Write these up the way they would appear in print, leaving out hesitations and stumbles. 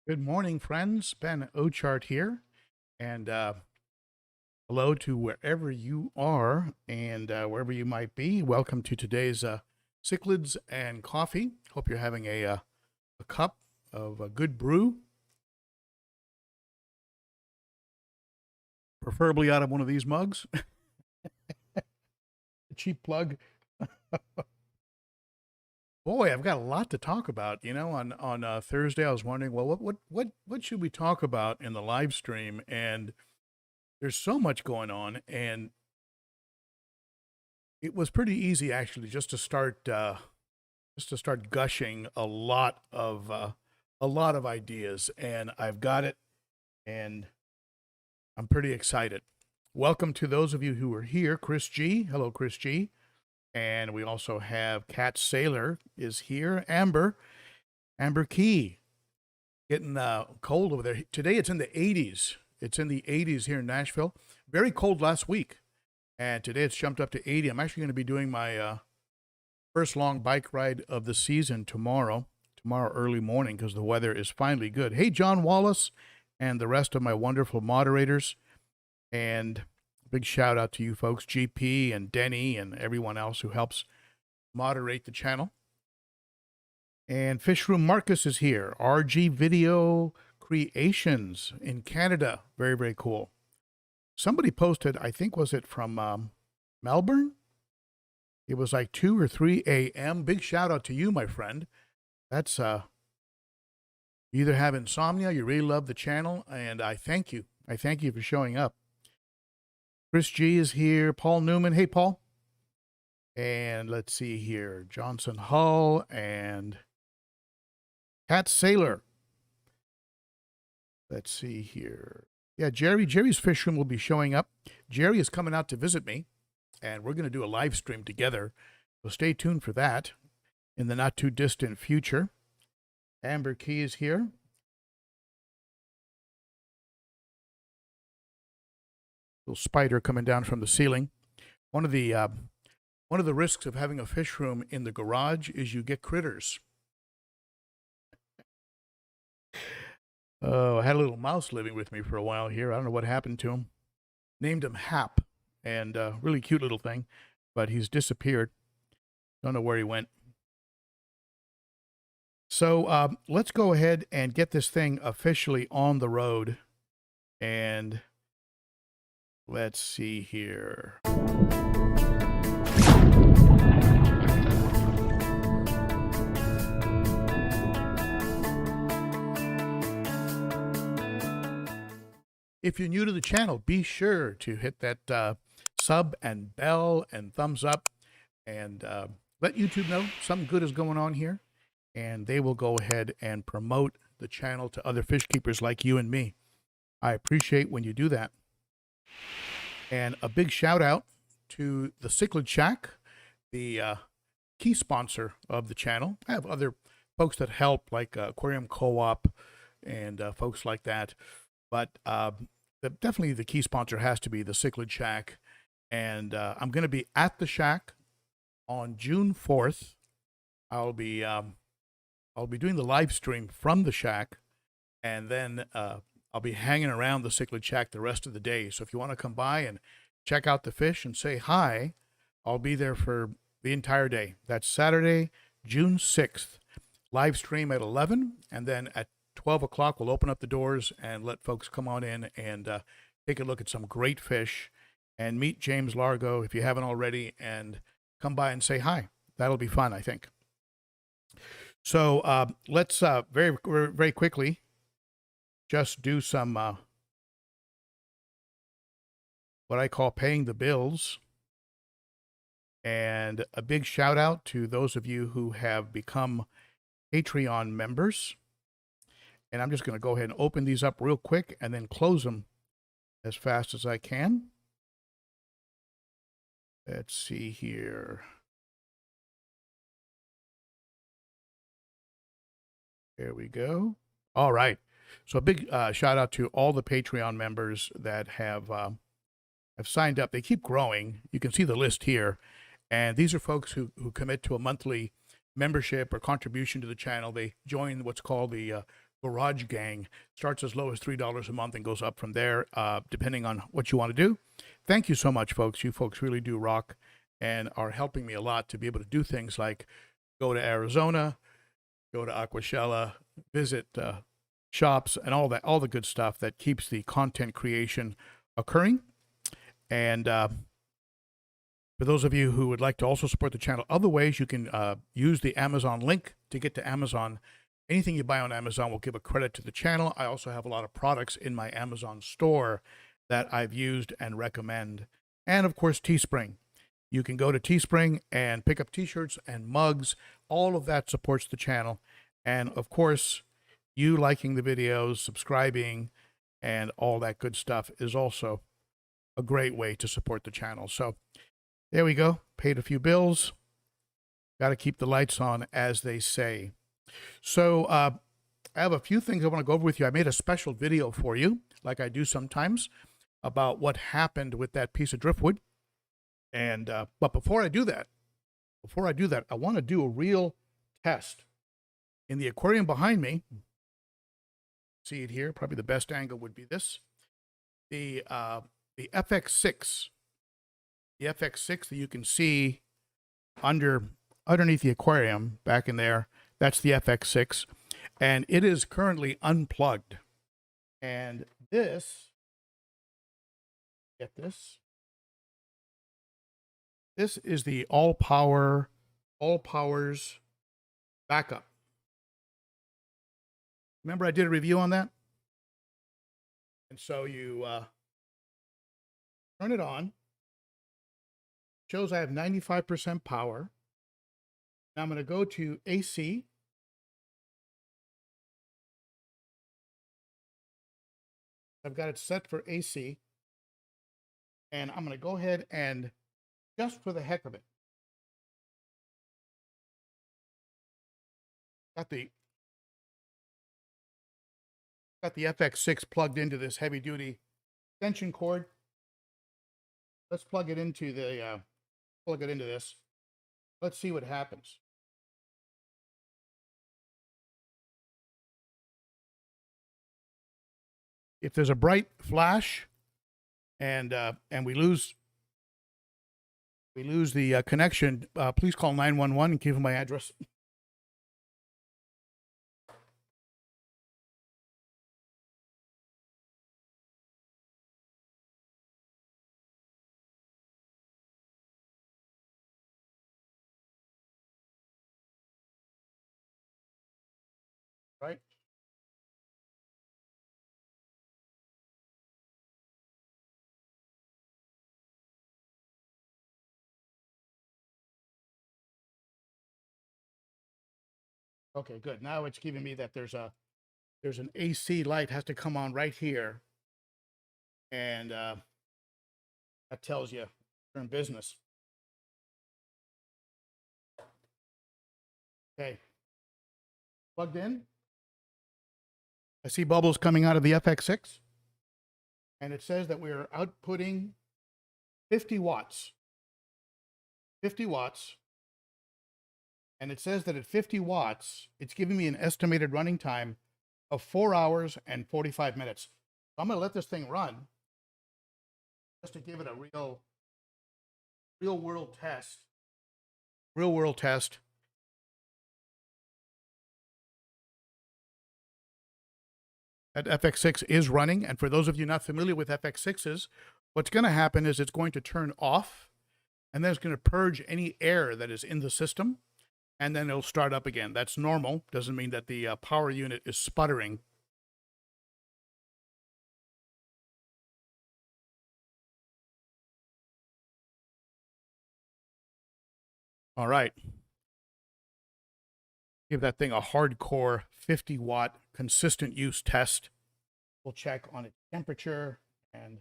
Good morning, friends. Ben Ochart here, and hello to wherever you are and wherever you might be. Welcome to today's Cichlids and Coffee. Hope you're having a cup of a good brew, preferably out of one of these mugs. A cheap plug. Boy, I've got a lot to talk about. You know, on Thursday, I was wondering, well, what should we talk about in the live stream? And there's so much going on, and it was pretty easy actually just to start gushing a lot of ideas, and I've got it, and I'm pretty excited. Welcome to those of you who are here. Chris G, hello, Chris G. And we also have Cat Sailor is here. Amber Key, getting cold over there. Today it's in the 80s. It's in the 80s here in Nashville. Very cold last week. And today it's jumped up to 80. I'm actually going to be doing my first long bike ride of the season tomorrow early morning, because the weather is finally good. Hey, John Wallace and the rest of my wonderful moderators. And big shout out to you folks, GP and Denny and everyone else who helps moderate the channel. And Fishroom Marcus is here. RG Video Creations in Canada. Very, very cool. Somebody posted, I think, was it from Melbourne? It was like 2 or 3 a.m. Big shout out to you, my friend. That's, you either have insomnia, you really love the channel, and I thank you. I thank you for showing up. Chris G is here. Paul Newman. Hey, Paul. And let's see here. Johnson Hull and Cat Sailor. Let's see here. Yeah, Jerry's Fish Room will be showing up. Jerry is coming out to visit me, and we're going to do a live stream together. So stay tuned for that in the not too distant future. Amber Key is here. Little spider coming down from the ceiling. One of the risks of having a fish room in the garage is you get critters. Oh, I had a little mouse living with me for a while here. I don't know what happened to him. Named him Hap, and really cute little thing, but he's disappeared. Don't know where he went. So let's go ahead and get this thing officially on the road. And let's see here. If you're new to the channel, be sure to hit that sub and bell and thumbs up, and let YouTube know something good is going on here, and they will go ahead and promote the channel to other fish keepers like you and me. I appreciate when you do that. And a big shout out to the Cichlid Shack, the key sponsor of the channel. I have other folks that help, like Aquarium Co-op and folks like that. But definitely the key sponsor has to be the Cichlid Shack. And I'm going to be at the shack on June 4th. I'll be doing the live stream from the shack, and then I'll be hanging around the Cichlid Shack the rest of the day. So if you want to come by and check out the fish and say hi, I'll be there for the entire day. That's Saturday, June 6th. Live stream at 11, and then at 12 o'clock, we'll open up the doors and let folks come on in and take a look at some great fish and meet James Largo if you haven't already, and come by and say hi. That'll be fun, I think. So let's very, very quickly just do some what I call paying the bills. And a big shout out to those of you who have become Patreon members. And I'm just going to go ahead and open these up real quick and then close them as fast as I can. Let's see here. There we go. All right. So a big shout out to all the Patreon members that have signed up. They keep growing. You can see the list here. And these are folks who commit to a monthly membership or contribution to the channel. They join what's called the Garage Gang. Starts as low as $3 a month and goes up from there, depending on what you want to do. Thank you so much, folks. You folks really do rock and are helping me a lot to be able to do things like go to Arizona, go to Aquashella, visit shops, and all the good stuff that keeps the content creation occurring. And for those of you who would like to also support the channel other ways, you can use the Amazon link to get to Amazon. Anything you buy on Amazon will give a credit to the channel. I also have a lot of products in my Amazon store that I've used and recommend. And of course, Teespring. You can go to Teespring and pick up t-shirts and mugs. All of that supports the channel. And of course, you liking the videos, subscribing, and all that good stuff is also a great way to support the channel. So there we go. Paid a few bills. Got to keep the lights on, as they say. So I have a few things I want to go over with you. I made a special video for you, like I do sometimes, about what happened with that piece of driftwood. And but before I do that, I want to do a real test. In the aquarium behind me, see it here, probably the best angle would be this. The FX6. The FX6 that you can see underneath the aquarium back in there, that's the FX6. And it is currently unplugged. And this, get this. This is the all powers backup. Remember I did a review on that? And so you turn it on. Shows I have 95% power. Now I'm going to go to AC. I've got it set for AC. And I'm going to go ahead and, just for the heck of it, got the FX6 plugged into this heavy duty extension cord. Let's plug it into the this. Let's see what happens. If there's a bright flash and we lose the connection, please call 911 and give them my address. Right? Okay, good. Now it's giving me that there's an AC light has to come on right here. And that tells you you're in business. Okay. Plugged in. I see bubbles coming out of the FX6. And it says that we're outputting 50 watts. 50 watts. And it says that at 50 watts, it's giving me an estimated running time of 4 hours and 45 minutes. So I'm going to let this thing run just to give it a real world test. Real world test. That FX6 is running. And for those of you not familiar with FX6s, what's going to happen is it's going to turn off, and then it's going to purge any air that is in the system, and then it'll start up again. That's normal. Doesn't mean that the power unit is sputtering. All right. Give that thing a hardcore 50-watt consistent use test. We'll check on its temperature and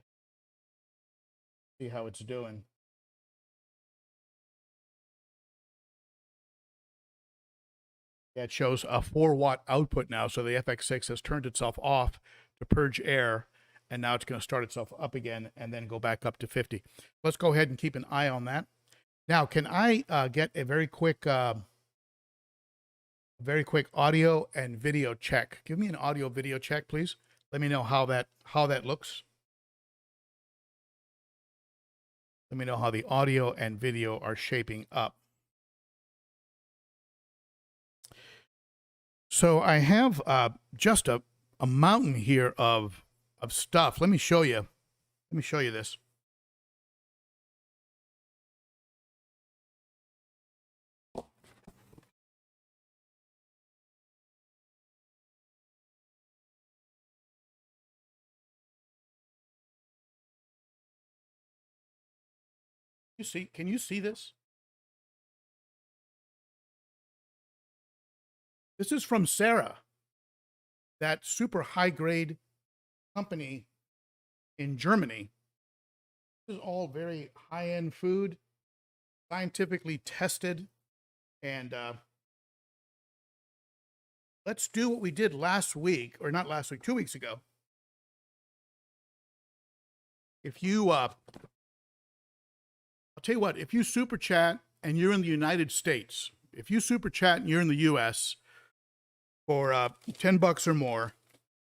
see how it's doing. Yeah, it shows a 4-watt output now, so the FX6 has turned itself off to purge air, and now it's going to start itself up again and then go back up to 50. Let's go ahead and keep an eye on that. Now, can I get a very quick very quick audio and video check. Give me an audio video check, please. Let me know how that looks. Let me know how the audio and video are shaping up. So I have just a mountain here of stuff. Let me show you. Let me show you this. You see? Can you see this? This is from SERA, that super high grade company in Germany. This is all very high end food, scientifically tested. And let's do what we did last week, or not last week, 2 weeks ago. If you, I'll tell you what, if you super chat and you're in the United States, if you super chat and you're in the US for $10 or more,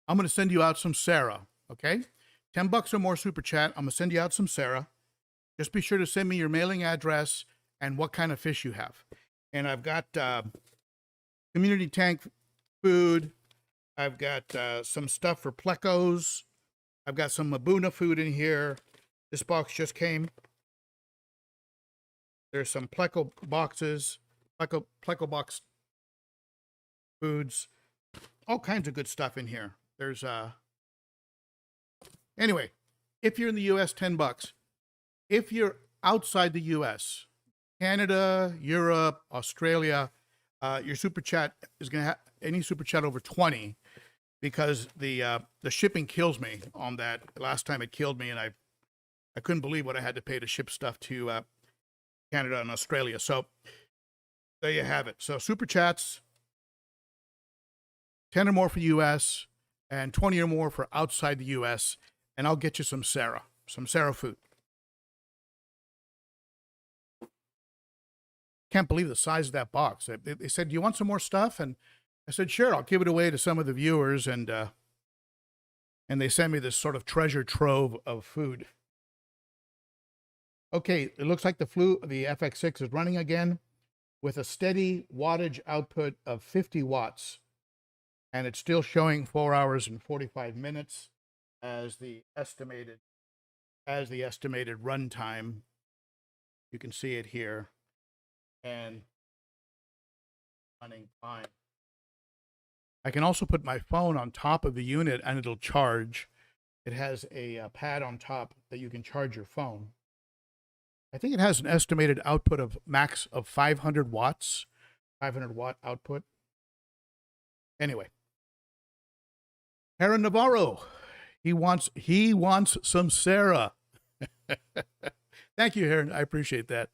I'm going to send you out some SERA, okay? $10 or more super chat, I'm going to send you out some SERA. Just be sure to send me your mailing address and what kind of fish you have. And I've got community tank food. I've got some stuff for plecos. I've got some Mabuna food in here. This box just came. There's some pleco boxes, pleco box foods, all kinds of good stuff in here. There's anyway, if you're in the US, $10. If you're outside the US, Canada, Europe, Australia, your super chat is going to have any super chat over 20, because the shipping kills me on that. Last time it killed me, and I couldn't believe what I had to pay to ship stuff to Canada and Australia. So there you have it. So super chats, 10 or more for US and 20 or more for outside the US, and I'll get you some SERA food. Can't believe the size of that box. They said, "Do you want some more stuff?" And I said, "Sure, I'll give it away to some of the viewers." And they sent me this sort of treasure trove of food. Okay, it looks like the FX6 is running again with a steady wattage output of 50 watts. And it's still showing 4 hours and 45 minutes as the estimated run time. You can see it here. And running fine. I can also put my phone on top of the unit and it'll charge. It has a pad on top that you can charge your phone. I think it has an estimated output of max of 500 watts, 500 watt output. Anyway, Aaron Navarro, he wants some SERA. Thank you, Aaron. I appreciate that.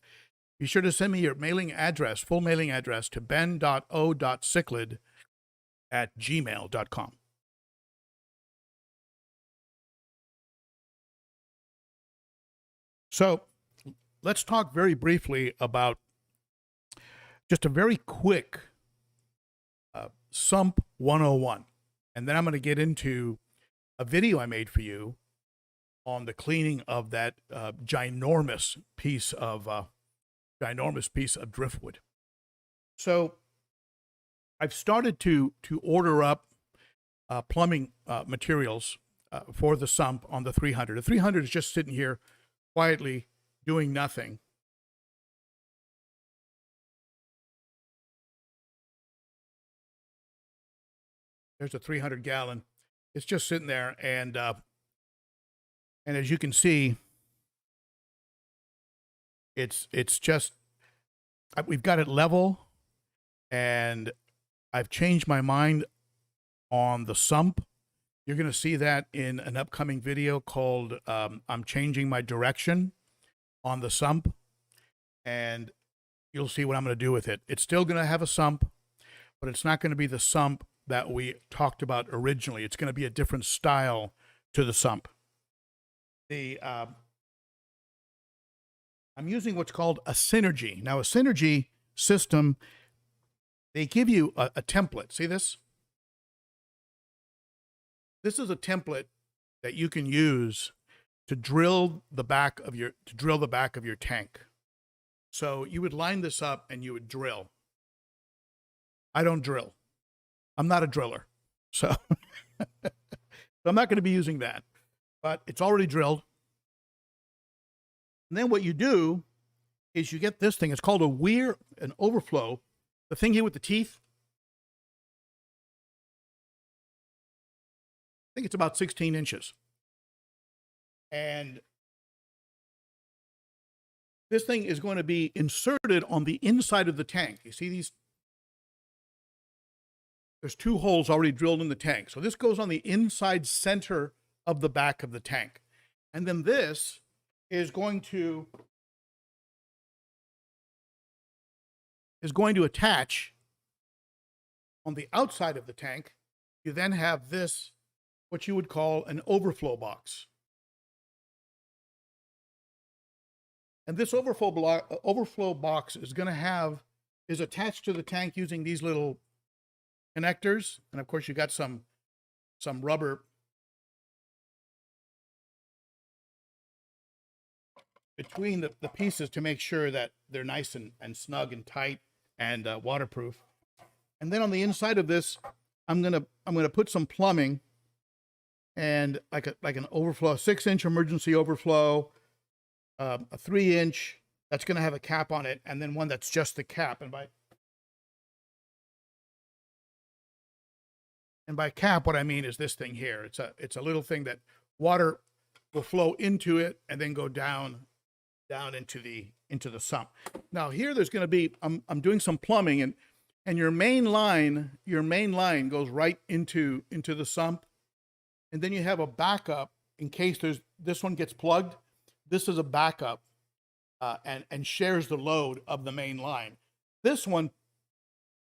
Be sure to send me your mailing address, full mailing address, to ben.o.cichlid@gmail.com. So let's talk very briefly about just a very quick Sump 101. And then I'm going to get into a video I made for you on the cleaning of that ginormous piece of driftwood. So I've started to order up plumbing materials for the Sump on the 300. The 300 is just sitting here quietly doing nothing. There's a 300 gallon. It's just sitting there, and as you can see, it's just, we've got it level, and I've changed my mind on the Sump. You're going to see that in an upcoming video called I'm changing my direction on the Sump, and you'll see what I'm going to do with it. It's still going to have a Sump, but it's not going to be the Sump that we talked about originally. It's going to be a different style to the Sump. I'm using what's called a synergy. Now, a synergy system they give you a template. See this? This is a template that you can use to drill the back of your tank. So you would line this up and you would drill. I don't drill. I'm not a driller. So, so I'm not going to be using that. But it's already drilled. And then what you do is you get this thing. It's called an overflow. The thing here with the teeth. I think it's about 16 inches. And this thing is going to be inserted on the inside of the tank. You see these? There's 2 holes already drilled in the tank. So this goes on the inside center of the back of the tank. And then this is going to attach on the outside of the tank. You then have this, what you would call an overflow box. And this overflow box is attached to the tank using these little connectors. And of course you got some rubber between the pieces to make sure that they're nice and snug and tight and waterproof. And then on the inside of this, I'm gonna put some plumbing and like an overflow, 6-inch emergency overflow, a 3-inch that's going to have a cap on it, and then one that's just the cap. And by cap, what I mean is this thing here. It's a little thing that water will flow into it and then go down into the sump. Now here there's going to be I'm doing some plumbing, and your main line goes right into the sump, and then you have a backup in case this one gets plugged. This is a backup and shares the load of the main line. This one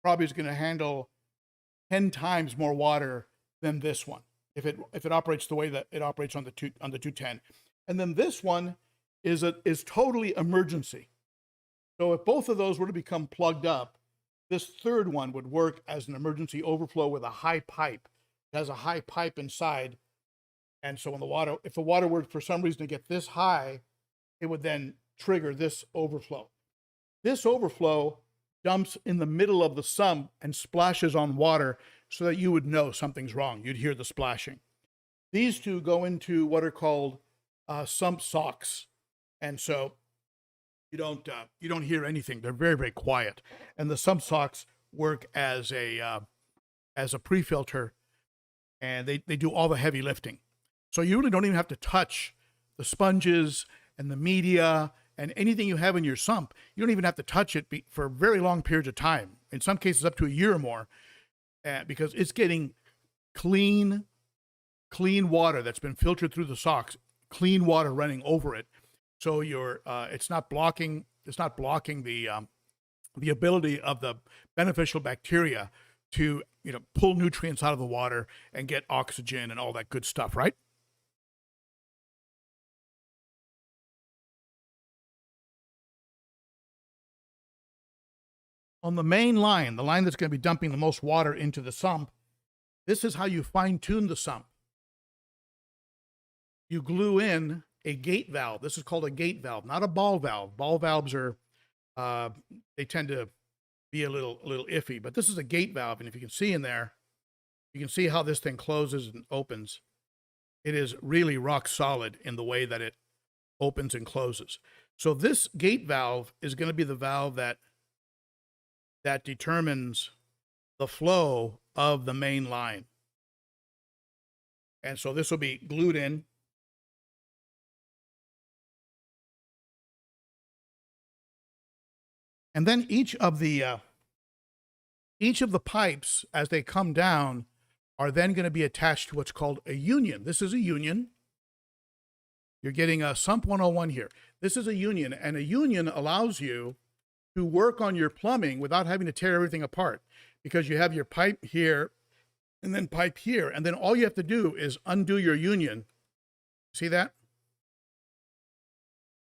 probably is going to handle 10 times more water than this one if it operates the way that it operates on the 210. And then this one is totally emergency. So if both of those were to become plugged up, this third one would work as an emergency overflow with a high pipe. It has a high pipe inside. And so if the water were for some reason to get this high, it would then trigger this overflow. This overflow dumps in the middle of the sump and splashes on water so that you would know something's wrong. You'd hear the splashing. These two go into what are called sump socks. And so you don't hear anything. They're very, very quiet. And the sump socks work as a pre-filter, and they do all the heavy lifting. So you really don't even have to touch the sponges and the media and anything you have in your sump. You don't even have to touch it for very long periods of time. In some cases, up to a year or more, because it's getting clean water that's been filtered through the socks, clean water running over it. So it's not blocking the ability of the beneficial bacteria to pull nutrients out of the water and get oxygen and all that good stuff, right? On the main line, the line that's going to be dumping the most water into the sump, this is how you fine-tune the sump. You glue in a gate valve. This is called a gate valve, not a ball valve. Ball valves are, they tend to be a little iffy, but this is a gate valve. And if you can see in there, you can see how this thing closes and opens. It is really rock solid in the way that it opens and closes. So this gate valve is going to be the valve that determines the flow of the main line. And so this will be glued in. And then each of the pipes, as they come down, are then going to be attached to what's called a union. This is a union. You're getting a Sump 101 here. This is a union, and a union allows you to work on your plumbing without having to tear everything apart, because you have your pipe here and then pipe here, and then all you have to do is undo your union. See that?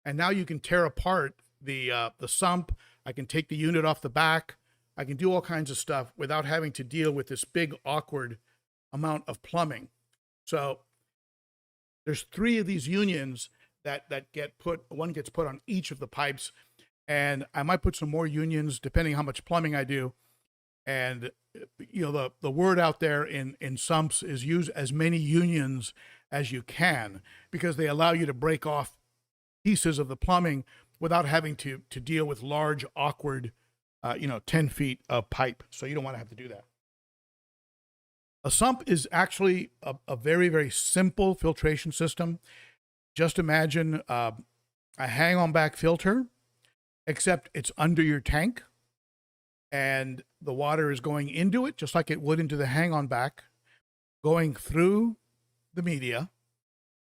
And now you can tear apart the sump. I can take the unit off the back. I can do all kinds of stuff without having to deal with this big, awkward amount of plumbing. So there's 3 of these unions that get put, one gets put on each of the pipes, and I might put some more unions depending how much plumbing I do. And you know, the word out there in sumps is use as many unions as you can, because they allow you to break off pieces of the plumbing without having to deal with large, awkward, 10 feet of pipe. So you don't want to have to do that. A sump is actually a very, very simple filtration system. Just imagine a hang-on back filter, except it's under your tank, and the water is going into it just like it would into the hang-on back, going through the media,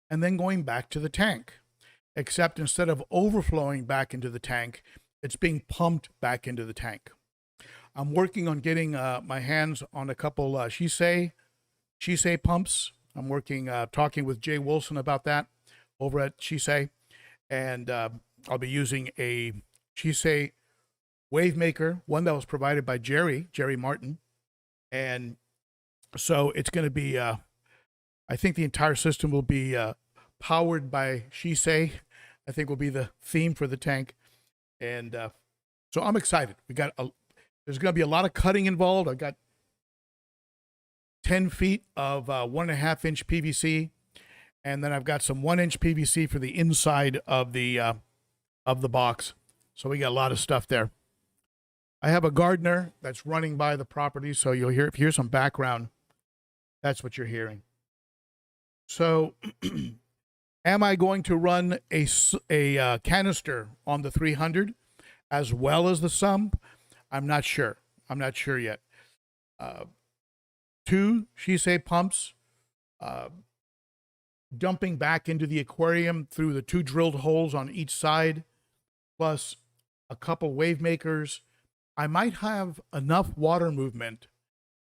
and then going back to the tank. Except instead of overflowing back into the tank, it's being pumped back into the tank. I'm working on getting my hands on a couple Shisei pumps. I'm talking with Jay Wilson about that over at Shisei. And I'll be using a Shisei wave maker, one that was provided by Jerry Martin. And so it's going to be, I think the entire system will be powered by Shisei, I think will be the theme for the tank. And so I'm excited. There's going to be a lot of cutting involved. I got 10 feet of 1.5-inch PVC, and then I've got some 1-inch PVC for the inside of the box. So we got a lot of stuff there. I have a gardener that's running by the property, so you'll hear some background. That's what you're hearing. So am I going to run a canister on the 300 as well as the sump? I'm not sure. I'm not sure yet. 2 Shisei pumps, dumping back into the aquarium through the 2 drilled holes on each side, plus a couple wave makers. I might have enough water movement,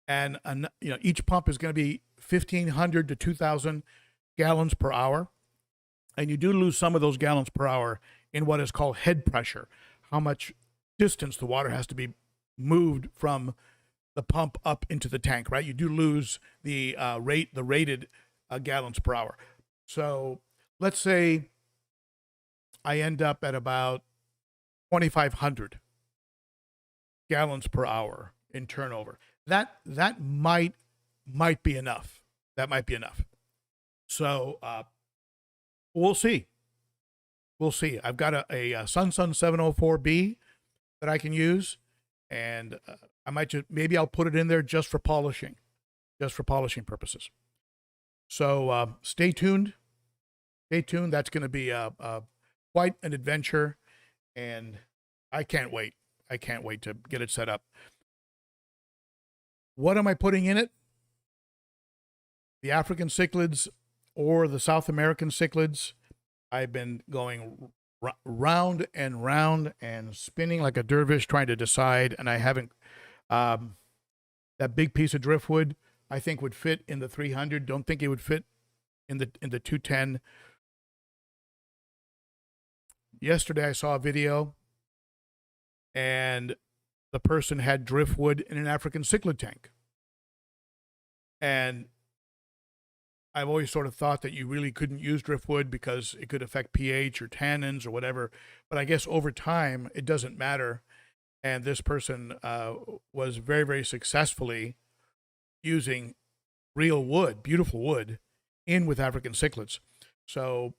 and each pump is going to be 1,500 to 2,000 gallons per hour. And you do lose some of those gallons per hour in what is called head pressure, how much distance the water has to be moved from the pump up into the tank, right? You do lose the rated gallons per hour. So let's say I end up at about 2,500 gallons per hour in turnover. That might be enough. That might be enough. So we'll see. We'll see. I've got a Sun 704B that I can use, and I might maybe I'll put it in there just for polishing purposes. So stay tuned. Stay tuned. That's going to be quite an adventure, and I can't wait. I can't wait to get it set up. What am I putting in it? The African cichlids or the South American cichlids. I've been going round and round and spinning like a dervish trying to decide, and I haven't. That big piece of driftwood I think would fit in the 300. Don't think it would fit in the 210. Yesterday I saw a video, and the person had driftwood in an African cichlid tank. And I've always sort of thought that you really couldn't use driftwood because it could affect pH or tannins or whatever. But I guess over time, it doesn't matter. And this person was very, very successfully using real wood, beautiful wood, in with African cichlids. So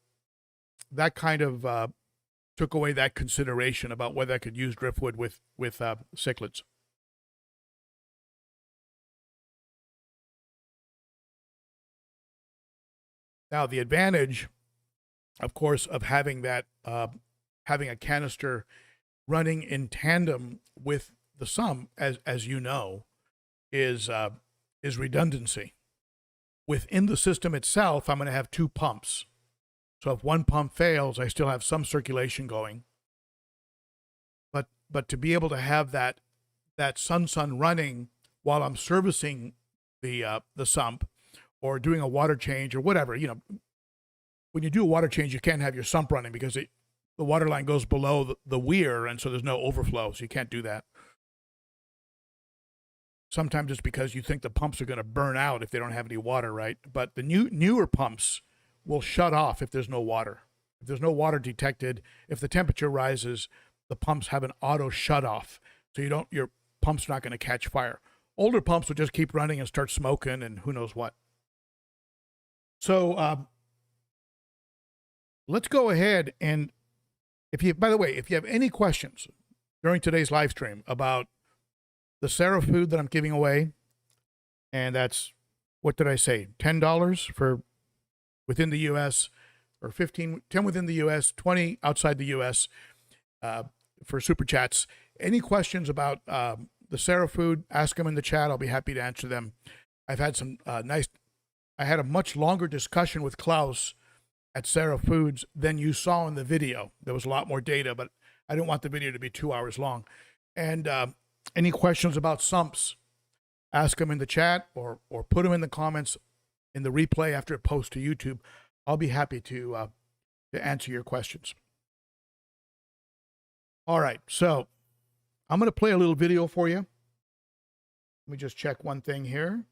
that kind of took away that consideration about whether I could use driftwood with cichlids. Now, the advantage, of course, of having that, having a canister running in tandem with the sump, as you know, is redundancy. Within the system itself, I'm going to have 2 pumps. So if one pump fails, I still have some circulation going. But to be able to have that sun running while I'm servicing the sump, or doing a water change or whatever, when you do a water change, you can't have your sump running because the water line goes below the weir, and so there's no overflow, so you can't do that. Sometimes it's because you think the pumps are going to burn out if they don't have any water, right? But the newer pumps will shut off if there's no water. If there's no water detected, if the temperature rises, the pumps have an auto shut off. So your pump's not going to catch fire. Older pumps will just keep running and start smoking and who knows what. So let's go ahead and by the way, if you have any questions during today's live stream about the SERA food that I'm giving away, and that's, what did I say, $10 for within the U.S., or 10 within the U.S., 20 outside the U.S. For Super Chats. Any questions about the SERA food, ask them in the chat. I'll be happy to answer them. I've had some I had a much longer discussion with Klaus at SERA Foods than you saw in the video. There was a lot more data, but I didn't want the video to be 2 hours long. And any questions about sumps, ask them in the chat or put them in the comments in the replay after it posts to YouTube. I'll be happy to answer your questions. All right, so I'm going to play a little video for you. Let me just check one thing here.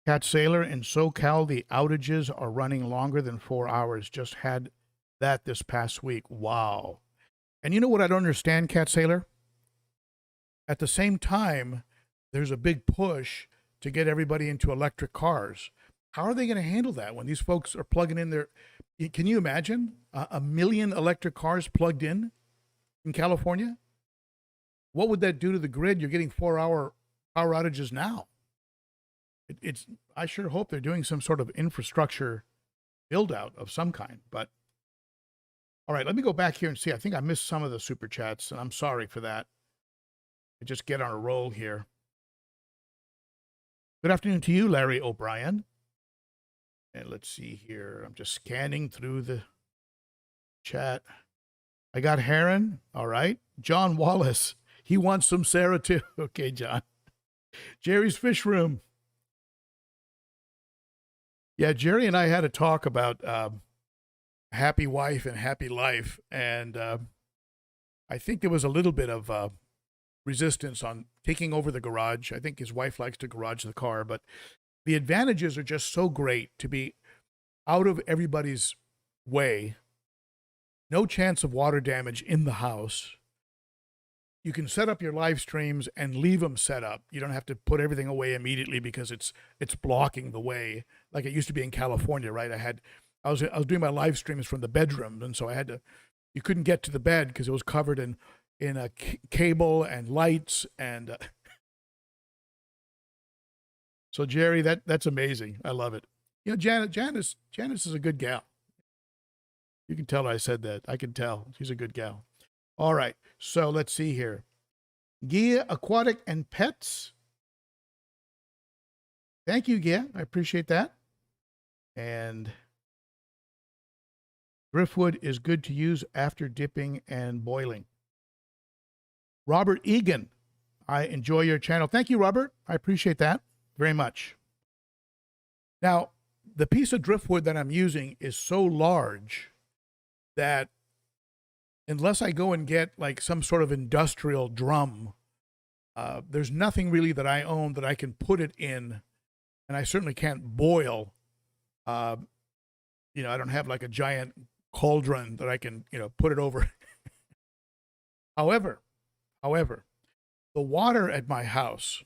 Cat Sailor, in SoCal, the outages are running longer than 4 hours. Just had that this past week. Wow. And you know what I don't understand, Cat Sailor? At the same time, there's a big push to get everybody into electric cars. How are they going to handle that when these folks are plugging in their... Can you imagine a million electric cars plugged in California? What would that do to the grid? You're getting 4-hour power outages now. I sure hope they're doing some sort of infrastructure build out of some kind, but all right, let me go back here and see. I think I missed some of the super chats, and I'm sorry for that. I just get on a roll here. Good afternoon to you, Larry O'Brien. And let's see here. I'm just scanning through the chat. I got Heron. All right. John Wallace. He wants some SERA too. Okay, John. Jerry's Fish Room. Yeah, Jerry and I had a talk about happy wife and happy life, and I think there was a little bit of resistance on taking over the garage. I think his wife likes to garage the car, but the advantages are just so great to be out of everybody's way. No chance of water damage in the house. You can set up your live streams and leave them set up. You don't have to put everything away immediately because it's blocking the way, like it used to be in California, right? I was doing my live streams from the bedroom, and so you couldn't get to the bed because it was covered in a cable and lights and. So Jerry, that's amazing. I love it. You know, Janice is a good gal. You can tell I said that. I can tell she's a good gal. All right, so let's see here. Gia Aquatic and Pets. Thank you, Gia. I appreciate that. And driftwood is good to use after dipping and boiling. Robert Egan. I enjoy your channel. Thank you, Robert. I appreciate that very much. Now, the piece of driftwood that I'm using is so large that unless I go and get like some sort of industrial drum, there's nothing really that I own that I can put it in, and I certainly can't boil. I don't have like a giant cauldron that I can, put it over. However, the water at my house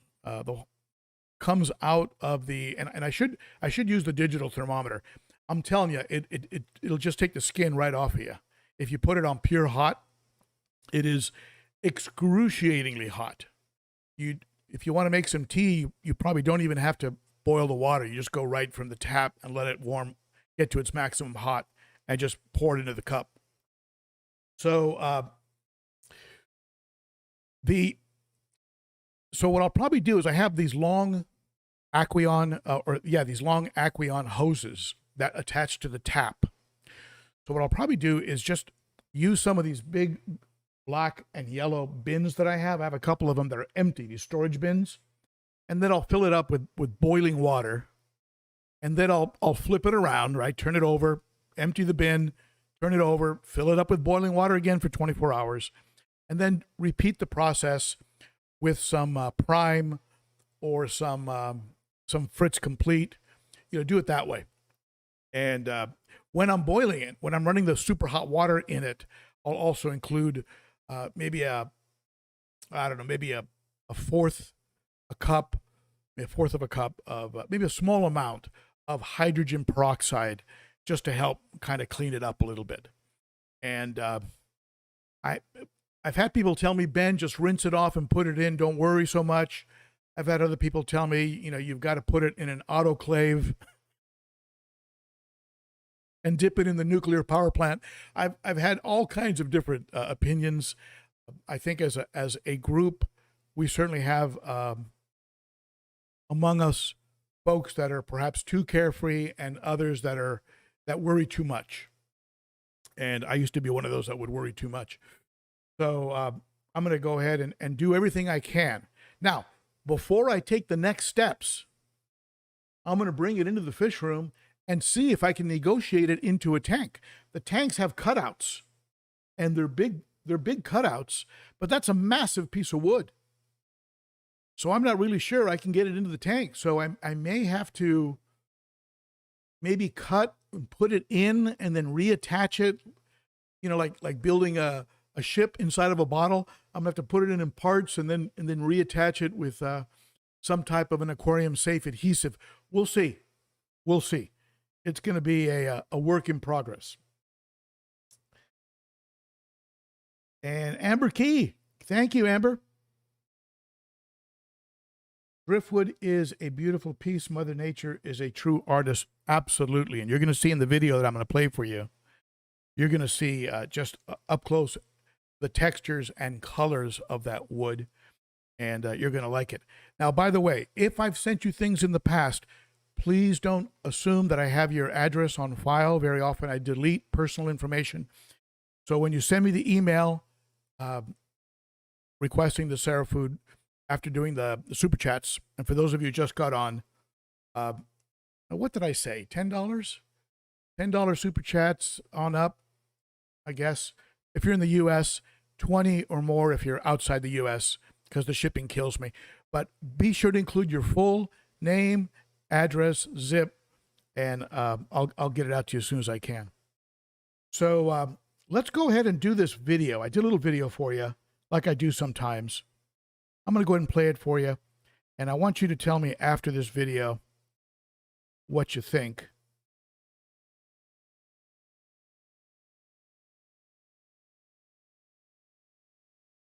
comes out of the, and I should use the digital thermometer. I'm telling you, it'll just take the skin right off of you. If you put it on pure hot, it is excruciatingly hot. If you want to make some tea, you probably don't even have to boil the water. You just go right from the tap and let it warm, get to its maximum hot, and just pour it into the cup. So what I'll probably do is I have these long Aqueon, these long Aqueon hoses that attach to the tap. So what I'll probably do is just use some of these big black and yellow bins that I have. I have a couple of them that are empty, these storage bins. And then I'll fill it up with boiling water. And then I'll flip it around, right? Turn it over, empty the bin, turn it over, fill it up with boiling water again for 24 hours. And then repeat the process with some Prime or some Fritz Complete. Do it that way. And when I'm boiling it, when I'm running the super hot water in it, I'll also include maybe a fourth of a cup of maybe a small amount of hydrogen peroxide, just to help kind of clean it up a little bit. And I've had people tell me, Ben, just rinse it off and put it in. Don't worry so much. I've had other people tell me, you've got to put it in an autoclave and dip it in the nuclear power plant. I've had all kinds of different opinions. I think as a group, we certainly have among us folks that are perhaps too carefree and others that worry too much. And I used to be one of those that would worry too much. So I'm going to go ahead and do everything I can. Now, before I take the next steps, I'm going to bring it into the fish room and see if I can negotiate it into a tank. The tanks have cutouts, and they're big cutouts, but that's a massive piece of wood. So I'm not really sure I can get it into the tank. So I may have to maybe cut and put it in and then reattach it, like building a ship inside of a bottle. I'm gonna have to put it in parts and then reattach it with some type of an aquarium safe adhesive. We'll see. It's going to be a work in progress. And Amber Key, thank you, Amber. Driftwood is a beautiful piece. Mother Nature is a true artist. Absolutely. And you're going to see in the video that I'm going to play for you, you're going to see just up close the textures and colors of that wood. And you're going to like it. Now, by the way, if I've sent you things in the past, please don't assume that I have your address on file. Very often I delete personal information. So when you send me the email requesting the SERA food after doing the super chats, and for those of you who just got on, what did I say? $10? $10 super chats on up, I guess. If you're in the U.S., 20 or more if you're outside the U.S., because the shipping kills me. But be sure to include your full name, address, zip, and I'll get it out to you as soon as I can. So let's go ahead and do this video. I did a little video for you, like I do sometimes. I'm going to go ahead and play it for you, and I want you to tell me after this video what you think.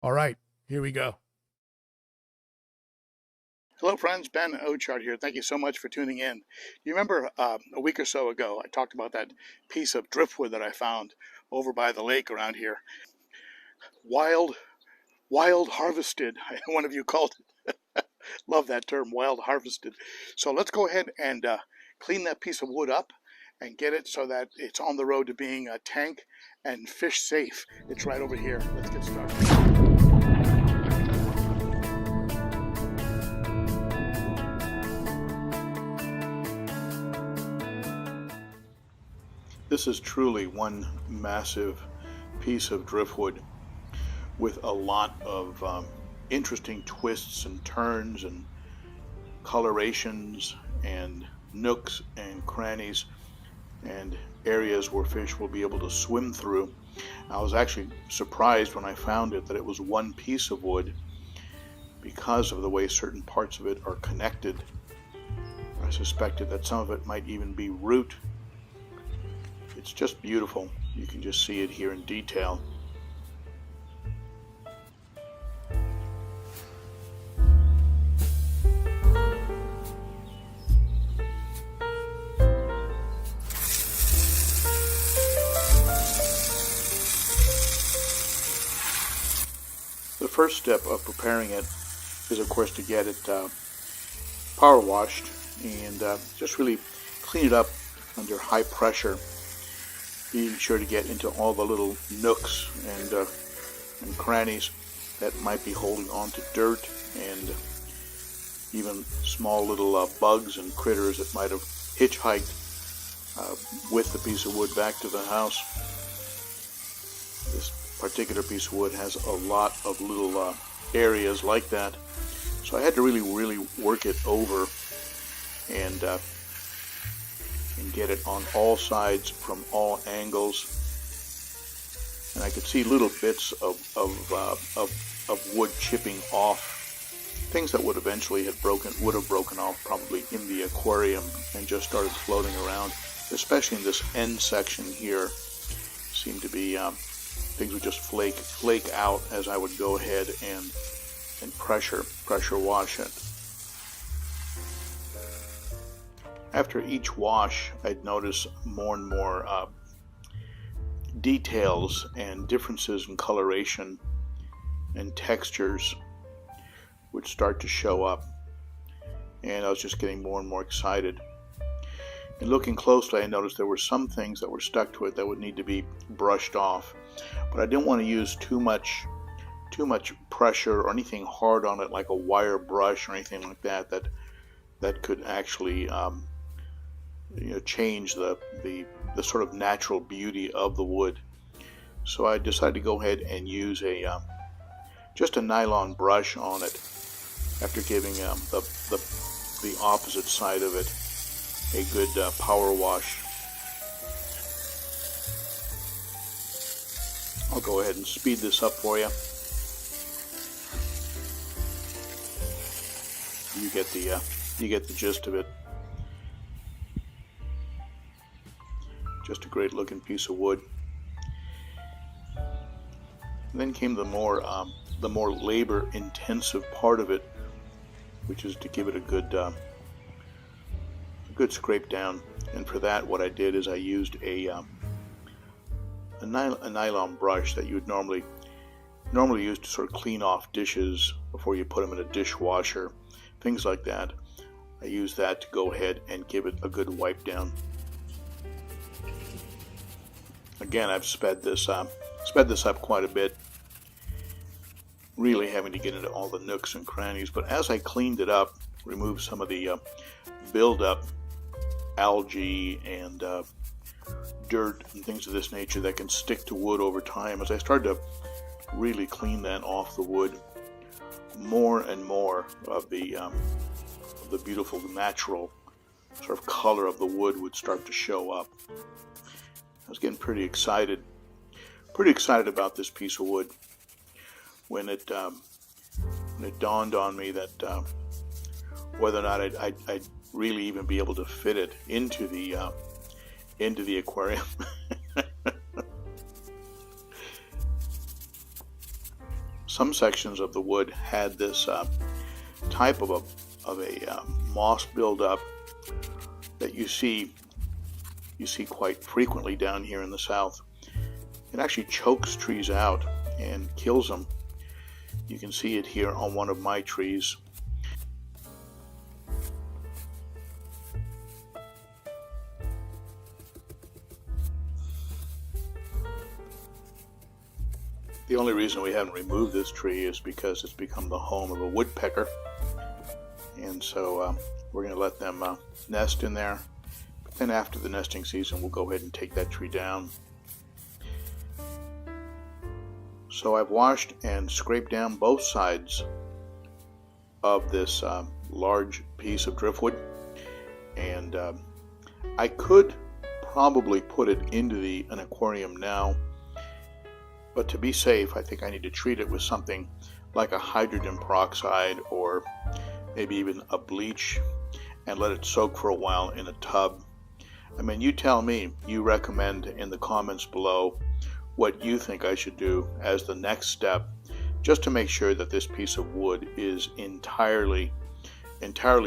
All right, here we go. Hello, friends. Ben Ochart here. Thank you so much for tuning in. You remember a week or so ago, I talked about that piece of driftwood that I found over by the lake around here. Wild harvested, one of you called it. Love that term, wild harvested. So let's go ahead and clean that piece of wood up and get it so that it's on the road to being a tank and fish safe. It's right over here. Let's get started. This is truly one massive piece of driftwood with a lot of interesting twists and turns and colorations and nooks and crannies and areas where fish will be able to swim through. I was actually surprised when I found it that it was one piece of wood because of the way certain parts of it are connected. I suspected that some of it might even be root. It's just beautiful. You can just see it here in detail. The first step of preparing it is, of course, to get it power washed and just really clean it up under high pressure, being sure to get into all the little nooks and and crannies that might be holding on to dirt, and even small little bugs and critters that might have hitchhiked with the piece of wood back to the house. This particular piece of wood has a lot of little areas like that, so I had to really work it over and get it on all sides from all angles. And I could see little bits of wood chipping off, things that would eventually have broken off probably in the aquarium and just started floating around. Especially in this end section here, seemed to be things would just flake out as I would go ahead and pressure wash it. After each wash, I'd notice more and more details and differences in coloration and textures would start to show up, and I was just getting more and more excited. And looking closely, I noticed there were some things that were stuck to it that would need to be brushed off, but I didn't want to use too much pressure or anything hard on it, like a wire brush or anything like that could actually change the sort of natural beauty of the wood. So I decided to go ahead and use just a nylon brush on it after giving the opposite side of it a good power wash. I'll go ahead and speed this up for you. You get the gist of it. Just a great looking piece of wood. And then came the more labor intensive part of it, which is to give it a good scrape down. And for that, what I did is I used a nylon brush that you would normally use to sort of clean off dishes before you put them in a dishwasher, things like that. I used that to go ahead and give it a good wipe down. Again, I've sped this up quite a bit, really having to get into all the nooks and crannies. But as I cleaned it up, removed some of the buildup, algae and dirt and things of this nature that can stick to wood over time, as I started to really clean that off the wood, more and more of the beautiful natural sort of color of the wood would start to show up. I was getting pretty excited about this piece of wood when it dawned on me that whether or not I'd really even be able to fit it into the aquarium. Some sections of the wood had this type of a moss buildup that you see quite frequently down here in the south. It actually chokes trees out and kills them. You can see it here on one of my trees. The only reason we haven't removed this tree is because it's become the home of a woodpecker, and so we're going to let them nest in there. But then after the nesting season, we'll go ahead and take that tree down. So I've washed and scraped down both sides of this large piece of driftwood, and I could probably put it into an aquarium now, but to be safe, I think I need to treat it with something like a hydrogen peroxide or maybe even a bleach and let it soak for a while in a tub. I mean, you tell me, you recommend in the comments below what you think I should do as the next step, just to make sure that this piece of wood is entirely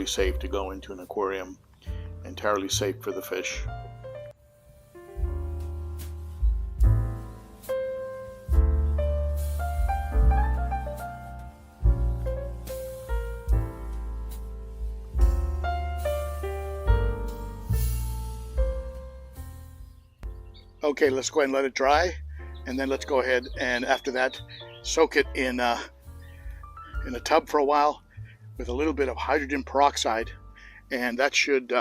safe to go into an aquarium, entirely safe for the fish. Okay, let's go ahead and let it dry, and then let's go ahead and after that soak it in a tub for a while with a little bit of hydrogen peroxide, and that should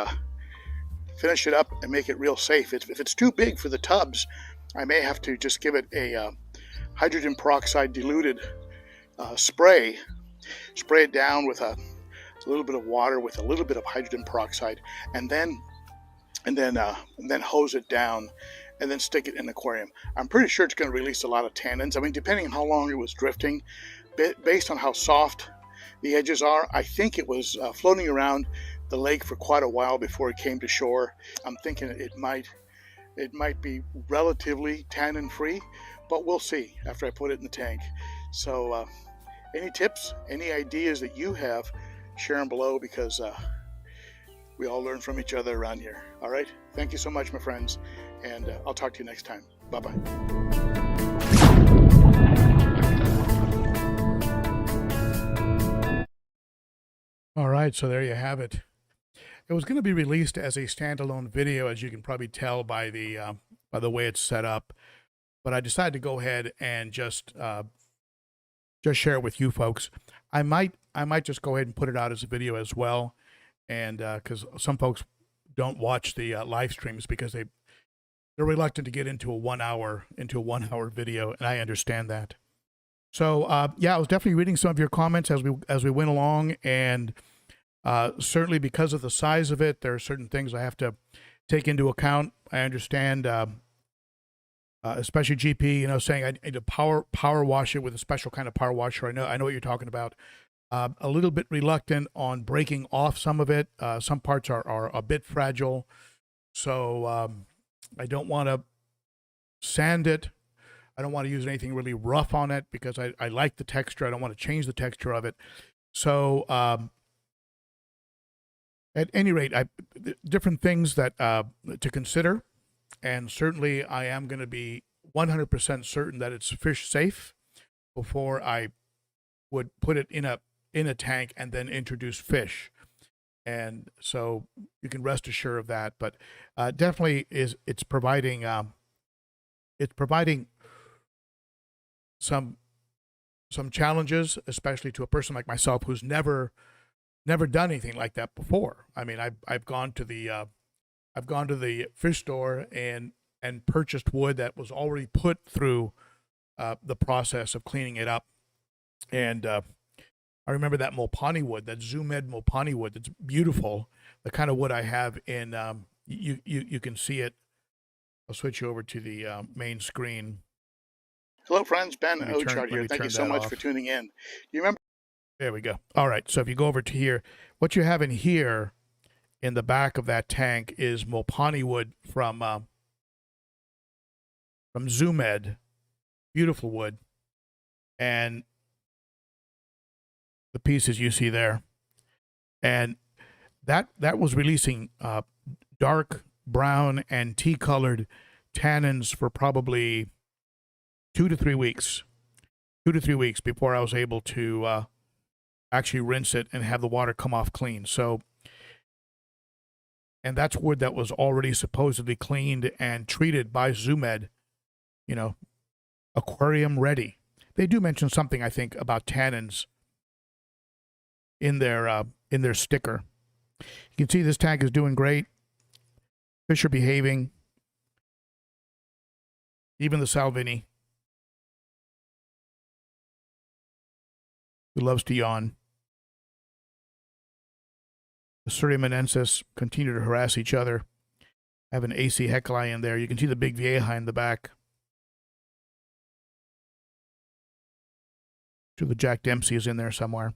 finish it up and make it real safe. If it's too big for the tubs, I may have to just give it a hydrogen peroxide diluted spray it down with a little bit of water with a little bit of hydrogen peroxide, and then hose it down, and then stick it in the aquarium. I'm pretty sure it's going to release a lot of tannins. I mean, depending on how long it was drifting, based on how soft the edges are, I think it was floating around the lake for quite a while before it came to shore. I'm thinking it might be relatively tannin free, but we'll see after I put it in the tank. So any tips, any ideas that you have, share them below, because we all learn from each other around here. All right, thank you so much, my friends, and I'll talk to you next time. Bye-bye. All right, so there you have it. It was going to be released as a standalone video, as you can probably tell by the way it's set up, but I decided to go ahead and just share it with you folks. I might just go ahead and put it out as a video as well, and because some folks don't watch the live streams because they're reluctant to get into a 1 hour video, and I understand that. So yeah, I was definitely reading some of your comments as we went along, and certainly because of the size of it, there are certain things I have to take into account. I understand, especially GP, saying I need to power wash it with a special kind of power washer. I know what you're talking about. A little bit reluctant on breaking off some of it. Some parts are a bit fragile, so I don't want to sand it. I don't want to use anything really rough on it because I like the texture. I don't want to change the texture of it. So at any rate, different things that to consider, and certainly I am going to be 100% certain that it's fish safe before I would put it in a tank and then introduce fish. And so you can rest assured of that. But definitely it's providing some challenges, especially to a person like myself who's never done anything like that before. I mean, I've gone to the fish store and purchased wood that was already put through the process of cleaning it up. And I remember that Mopani wood, that Zoomed Mopani wood. That's beautiful. The kind of wood I have in you can see it. I'll switch you over to the main screen. Hello, friends. Ben Ochart here. Thank you so much for tuning in. You remember? There we go. All right. So if you go over to here, what you have in here in the back of that tank is Mopani wood from Zoomed. Beautiful wood. And the pieces you see there. And that was releasing dark brown and tea-colored tannins for probably 2 to 3 weeks. 2 to 3 weeks before I was able to actually rinse it and have the water come off clean. So, and that's wood that was already supposedly cleaned and treated by Zoomed, aquarium ready. They do mention something, I think, about tannins in their sticker. You can see this tank is doing great. Fish are behaving. Even the Salvini, who loves to yawn. The Surimanensis continue to harass each other. I have an AC Hecli in there. You can see the big Vieja in the back. So the Jack Dempsey is in there somewhere.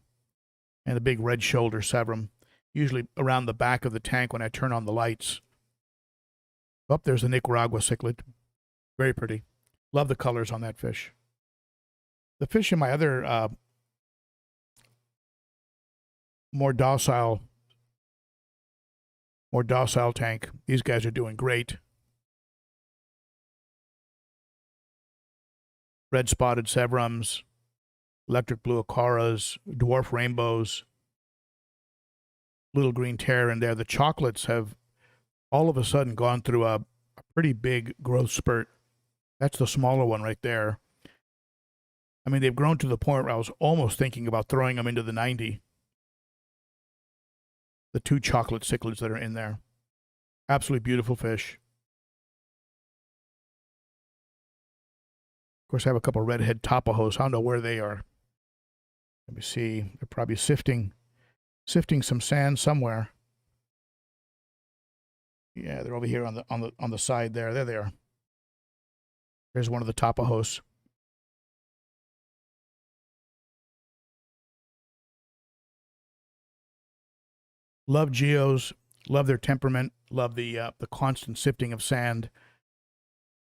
And a big red shoulder Severum, usually around the back of the tank when I turn on the lights. Oh, there's the Nicaragua cichlid. Very pretty. Love the colors on that fish. The fish in my other more docile tank, these guys are doing great. Red spotted Severums, electric blue Acaras, dwarf rainbows, little green terror in there. The chocolates have all of a sudden gone through a pretty big growth spurt. That's the smaller one right there. I mean, they've grown to the point where I was almost thinking about throwing them into the 90. The 2 chocolate cichlids that are in there. Absolutely beautiful fish. Of course, I have a couple of redhead tapajos. I don't know where they are. Let me see. They're probably sifting some sand somewhere. Yeah, they're over here on the side there. There they are. There's one of the tapajos. Love geos. Love their temperament. Love the constant sifting of sand.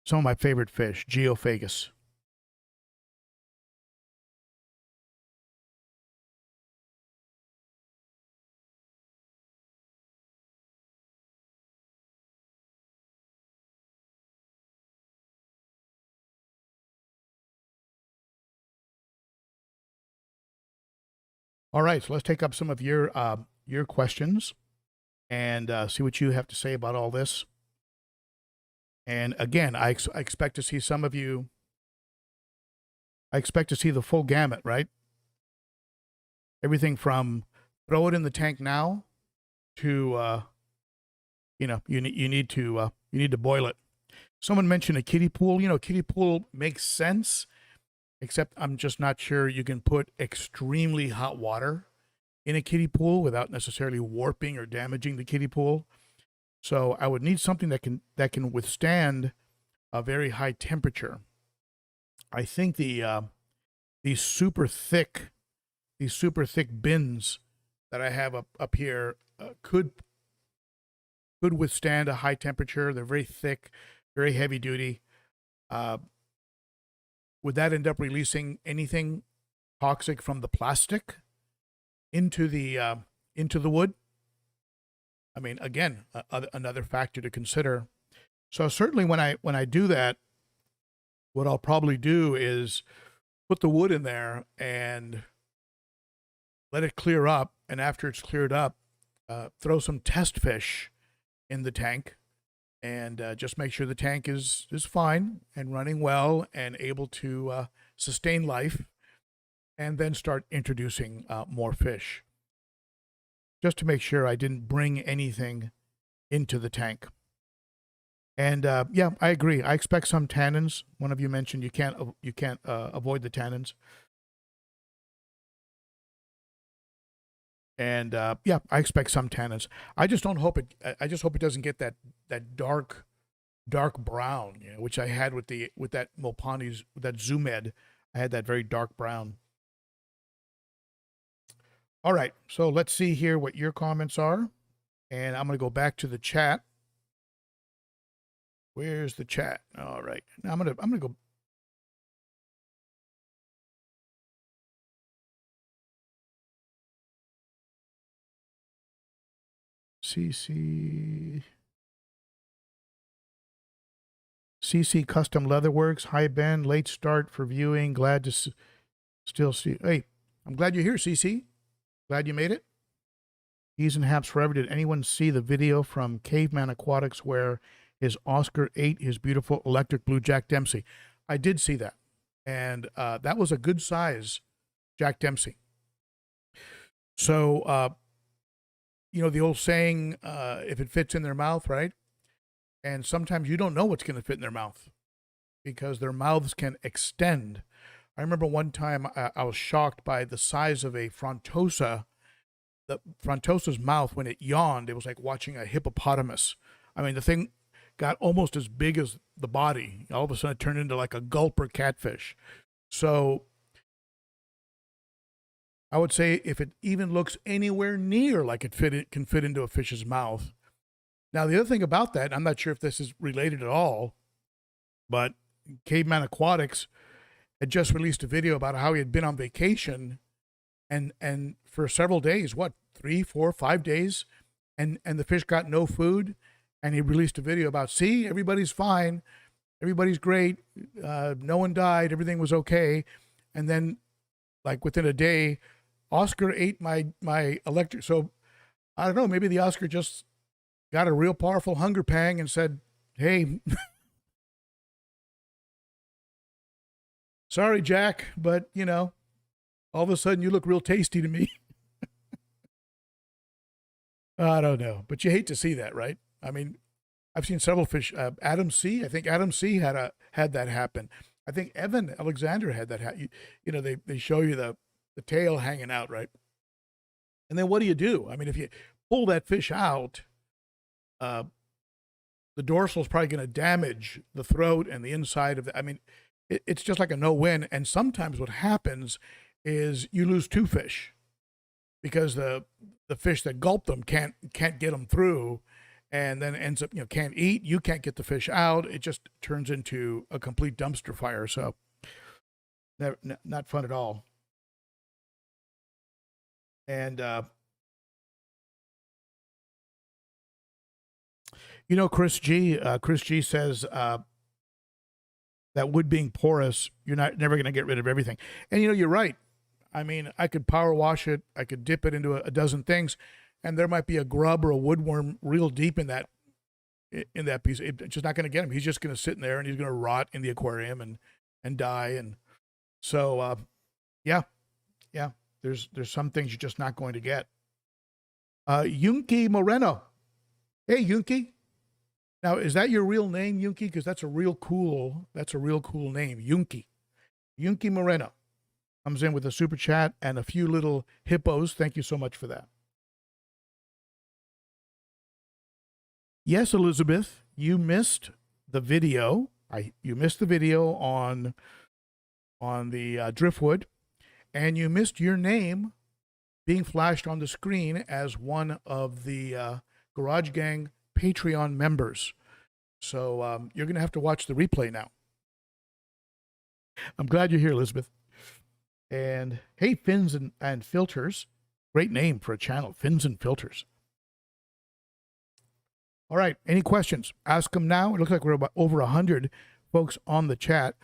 Some of my favorite fish, geophagus. All right, so let's take up some of your questions and see what you have to say about all this. And again, I expect to see some of you. I expect to see the full gamut, right? Everything from throw it in the tank now to you need to boil it. Someone mentioned a kiddie pool. Kiddie pool makes sense, except I'm just not sure you can put extremely hot water in a kiddie pool without necessarily warping or damaging the kiddie pool. So I would need something that can withstand a very high temperature. I think these super thick bins that I have up here could withstand a high temperature. They're very thick, very heavy duty. Would that end up releasing anything toxic from the plastic into the wood? I mean, again, another factor to consider. So certainly when I do that, what I'll probably do is put the wood in there and let it clear up. And after it's cleared up, throw some test fish in the tank and just make sure the tank is fine and running well and able to sustain life, and then start introducing more fish, just to make sure I didn't bring anything into the tank. And yeah, I agree. I expect some tannins. One of you mentioned you can't avoid the tannins. And yeah, I expect some tannins. I just hope it doesn't get that dark brown, which I had with that Mopani's, that Zoomed. I had that very dark brown. All right, so let's see here what your comments are, and I'm going to go back to the chat. Where's the chat? All right, now I'm gonna go. CC Custom Leatherworks. Hi Ben, late start for viewing. Glad to still see. Hey, I'm glad you're here, CC. Glad you made it. He's in Haps Forever. Did anyone see the video from Caveman Aquatics where his Oscar ate his beautiful electric blue Jack Dempsey? I did see that. And that was a good size Jack Dempsey. So, the old saying, if it fits in their mouth, right? And sometimes you don't know what's going to fit in their mouth because their mouths can extend. I remember one time I was shocked by the size of a frontosa. The frontosa's mouth, when it yawned, it was like watching a hippopotamus. I mean, the thing got almost as big as the body. All of a sudden, it turned into like a gulper catfish. So I would say if it even looks anywhere near like it can fit into a fish's mouth. Now, the other thing about that, I'm not sure if this is related at all, but Caveman Aquatics had just released a video about how he had been on vacation and for several days, 3, 4, 5 days, and the fish got no food, and he released a video about, see, everybody's fine, everybody's great, no one died, everything was okay, and then like within a day, Oscar ate my electric. So I don't know, maybe the Oscar just got a real powerful hunger pang and said, hey. Sorry, Jack, but, you know, all of a sudden you look real tasty to me. I don't know, but you hate to see that, right? I mean, I've seen several fish. Adam C. I think Adam C. had that happen. I think Evan Alexander had that. You know, they show you the tail hanging out, right? And then what do? I mean, if you pull that fish out, the dorsal is probably going to damage the throat and the inside of the. I mean, it's just like a no-win. And sometimes what happens is you lose two fish because the fish that gulp them can't get them through, and then ends up, you know, can't eat. You can't get the fish out. It just turns into a complete dumpster fire. So, not fun at all. And you know, Chris G. Says that wood being porous, you're never going to get rid of everything. And you know, you're right. I mean, I could power wash it. I could dip it into a dozen things, and there might be a grub or a woodworm real deep in that piece. It's just not going to get him. He's just going to sit in there, and he's going to rot in the aquarium and die. And so, yeah. There's some things you're just not going to get. Yunki Moreno. Hey, Yunki. Now, is that your real name, Yunki? Because that's a real cool name, Yunki. Yunki Moreno comes in with a super chat and a few little hippos. Thank you so much for that. Yes, Elizabeth, you missed the video. You missed the video on the driftwood, and you missed your name being flashed on the screen as one of the Garage Gang Patreon members. So you're going to have to watch the replay now. I'm glad you're here, Elizabeth. And hey, Fins and Filters. Great name for a channel, Fins and Filters. All right, any questions? Ask them now. It looks like we're about over 100 folks on the chat.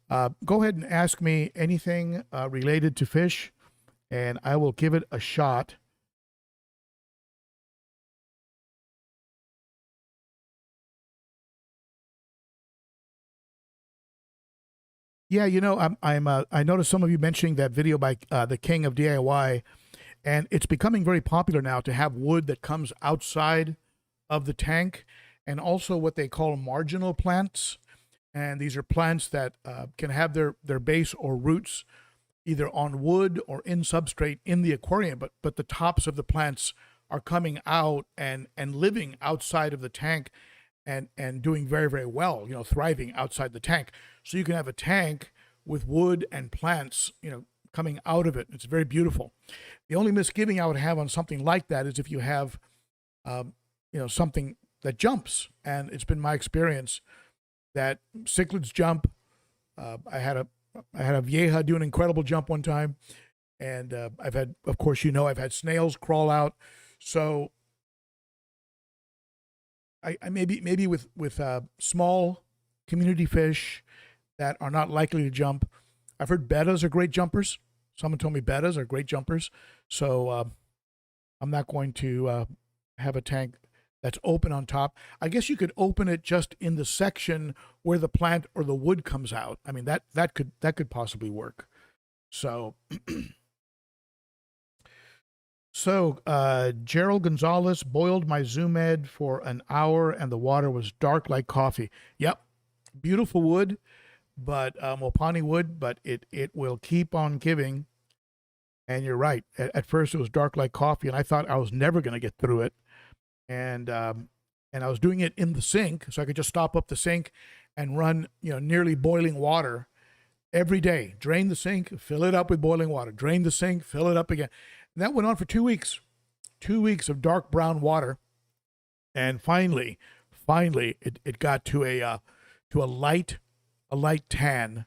Go ahead and ask me anything related to fish, and I will give it a shot. Yeah, you know, I noticed some of you mentioning that video by the King of DIY, and it's becoming very popular now to have wood that comes outside of the tank, and also what they call marginal plants. And these are plants that can have their base or roots either on wood or in substrate in the aquarium, but the tops of the plants are coming out and living outside of the tank and doing very, very well, you know, thriving outside the tank. So you can have a tank with wood and plants, you know, coming out of it. It's very beautiful. The only misgiving I would have on something like that is if you have, you know, something that jumps. And it's been my experience that cichlids jump. I had a vieja do an incredible jump one time, and I've had, of course, you know, I've had snails crawl out. So I maybe with small community fish that are not likely to jump. I've heard bettas are great jumpers. Someone told me bettas are great jumpers. So I'm not going to have a tank that's open on top. I guess you could open it just in the section where the plant or the wood comes out. I mean, that could possibly work. So Gerald Gonzalez boiled my Zoom Ed for an hour and the water was dark like coffee. Yep. Beautiful wood, but Mopani wood, but it will keep on giving. And you're right. At first it was dark like coffee, and I thought I was never going to get through it. And I was doing it in the sink, so I could just stop up the sink and run, you know, nearly boiling water every day. Drain the sink, fill it up with boiling water. Drain the sink, fill it up again. And that went on for 2 weeks. 2 weeks of dark brown water, and finally, it got to a light tan,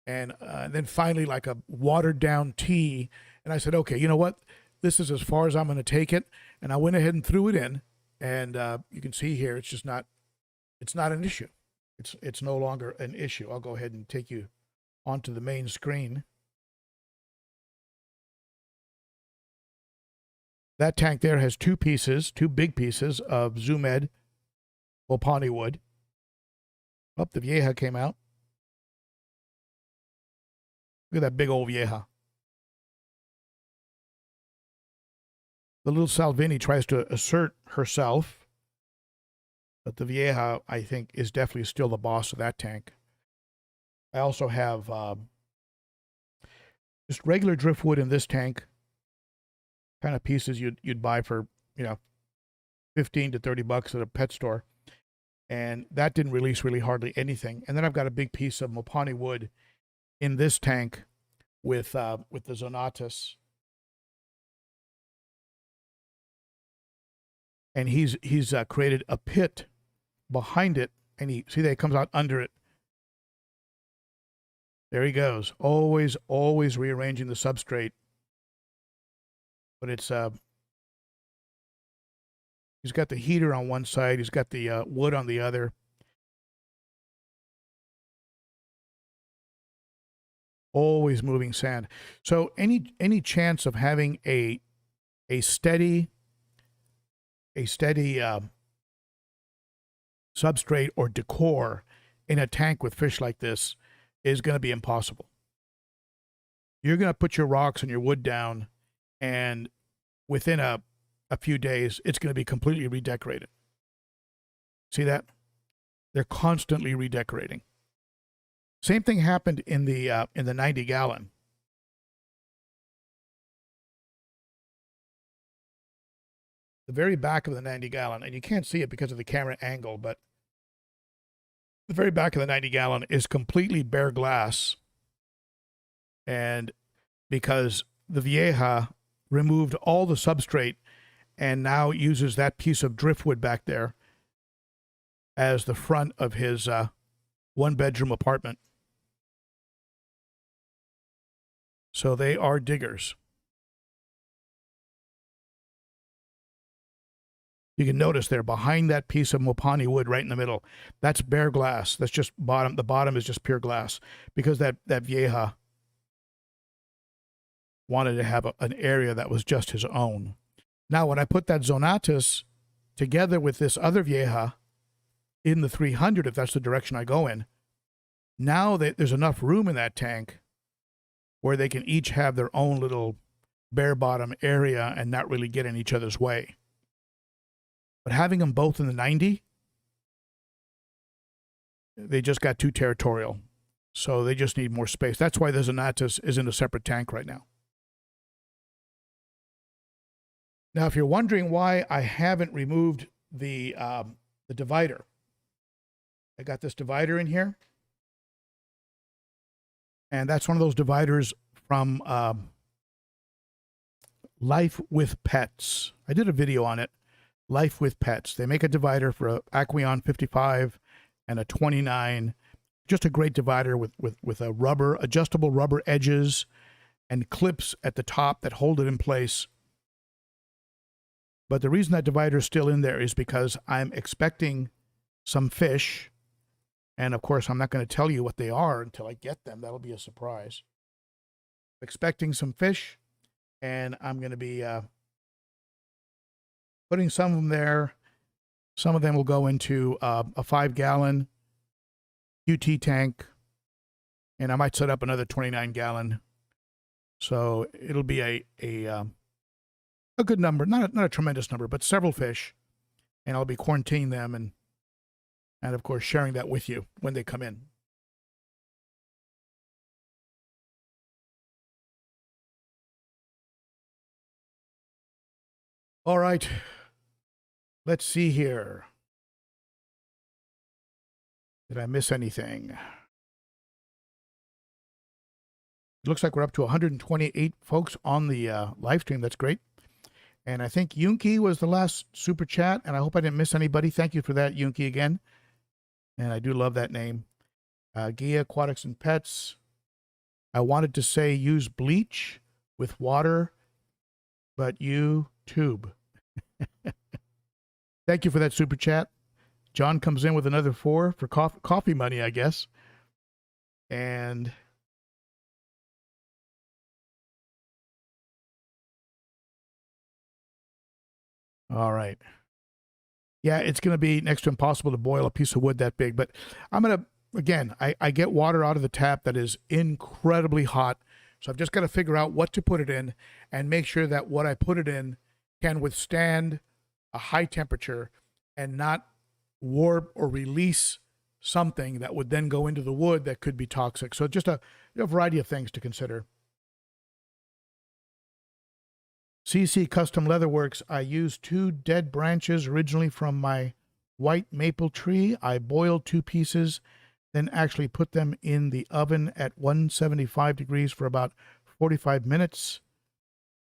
and then finally like a watered down tea. And I said, okay, you know what? This is as far as I'm going to take it. And I went ahead and threw it in. And you can see here, it's just not, it's not an issue. It's no longer an issue. I'll go ahead and take you onto the main screen. That tank there has two big pieces of Zoom Ed Mopani wood. Oh, the vieja came out. Look at that big old vieja. The little Salvini tries to assert herself, but the vieja, I think, is definitely still the boss of that tank. I also have just regular driftwood in this tank, kind of pieces you'd buy for, 15 to 30 bucks at a pet store. And that didn't release really hardly anything. And then I've got a big piece of Mopani wood in this tank with the Zonatus. And he's created a pit behind it, and see that it comes out under it. There he goes, always rearranging the substrate. But it's he's got the heater on one side, he's got the wood on the other. Always moving sand. So any chance of having a steady substrate or decor in a tank with fish like this is going to be impossible. You're going to put your rocks and your wood down, and within a few days, it's going to be completely redecorated. See that? They're constantly redecorating. Same thing happened in the 90-gallon. The very back of the 90-gallon, and you can't see it because of the camera angle, but the very back of the 90-gallon is completely bare glass. And because the vieja removed all the substrate and now uses that piece of driftwood back there as the front of his one-bedroom apartment. So they are diggers. You can notice there behind that piece of Mopani wood right in the middle, that's bare glass. That's just bottom. The bottom is just pure glass because that vieja wanted to have an area that was just his own. Now, when I put that Zonatus together with this other vieja in the 300, if that's the direction I go in, now there's enough room in that tank where they can each have their own little bare bottom area and not really get in each other's way. But having them both in the 90, they just got too territorial. So they just need more space. That's why the Zonatus is in a separate tank right now. Now, if you're wondering why I haven't removed the divider, I got this divider in here. And that's one of those dividers from Life with Pets. I did a video on it. Life with Pets. They make a divider for a Aqueon 55 and a 29. Just a great divider with a adjustable rubber edges and clips at the top that hold it in place. But the reason that divider is still in there is because I'm expecting some fish. And of course, I'm not going to tell you what they are until I get them. That'll be a surprise. Expecting some fish, and I'm going to be putting some of them there. Some of them will go into a 5-gallon QT tank, and I might set up another 29-gallon. So it'll be a good number, not a tremendous number, but several fish, and I'll be quarantining them and of course sharing that with you when they come in. All right. Let's see here. Did I miss anything? It looks like we're up to 128 folks on the live stream. That's great. And I think Yunki was the last super chat, and I hope I didn't miss anybody. Thank you for that, Yunki, again. And I do love that name. Gia, Aquatics and Pets. I wanted to say use bleach with water, but you tube. Thank you for that super chat. John comes in with another 4 for coffee money, I guess. And all right. Yeah, it's going to be next to impossible to boil a piece of wood that big, but I'm going to again, I get water out of the tap that is incredibly hot. So I've just got to figure out what to put it in and make sure that what I put it in can withstand a high temperature and not warp or release something that would then go into the wood that could be toxic. So just a variety of things to consider. CC Custom Leatherworks, I used 2 dead branches originally from my white maple tree. I boiled 2 pieces, then actually put them in the oven at 175 degrees for about 45 minutes.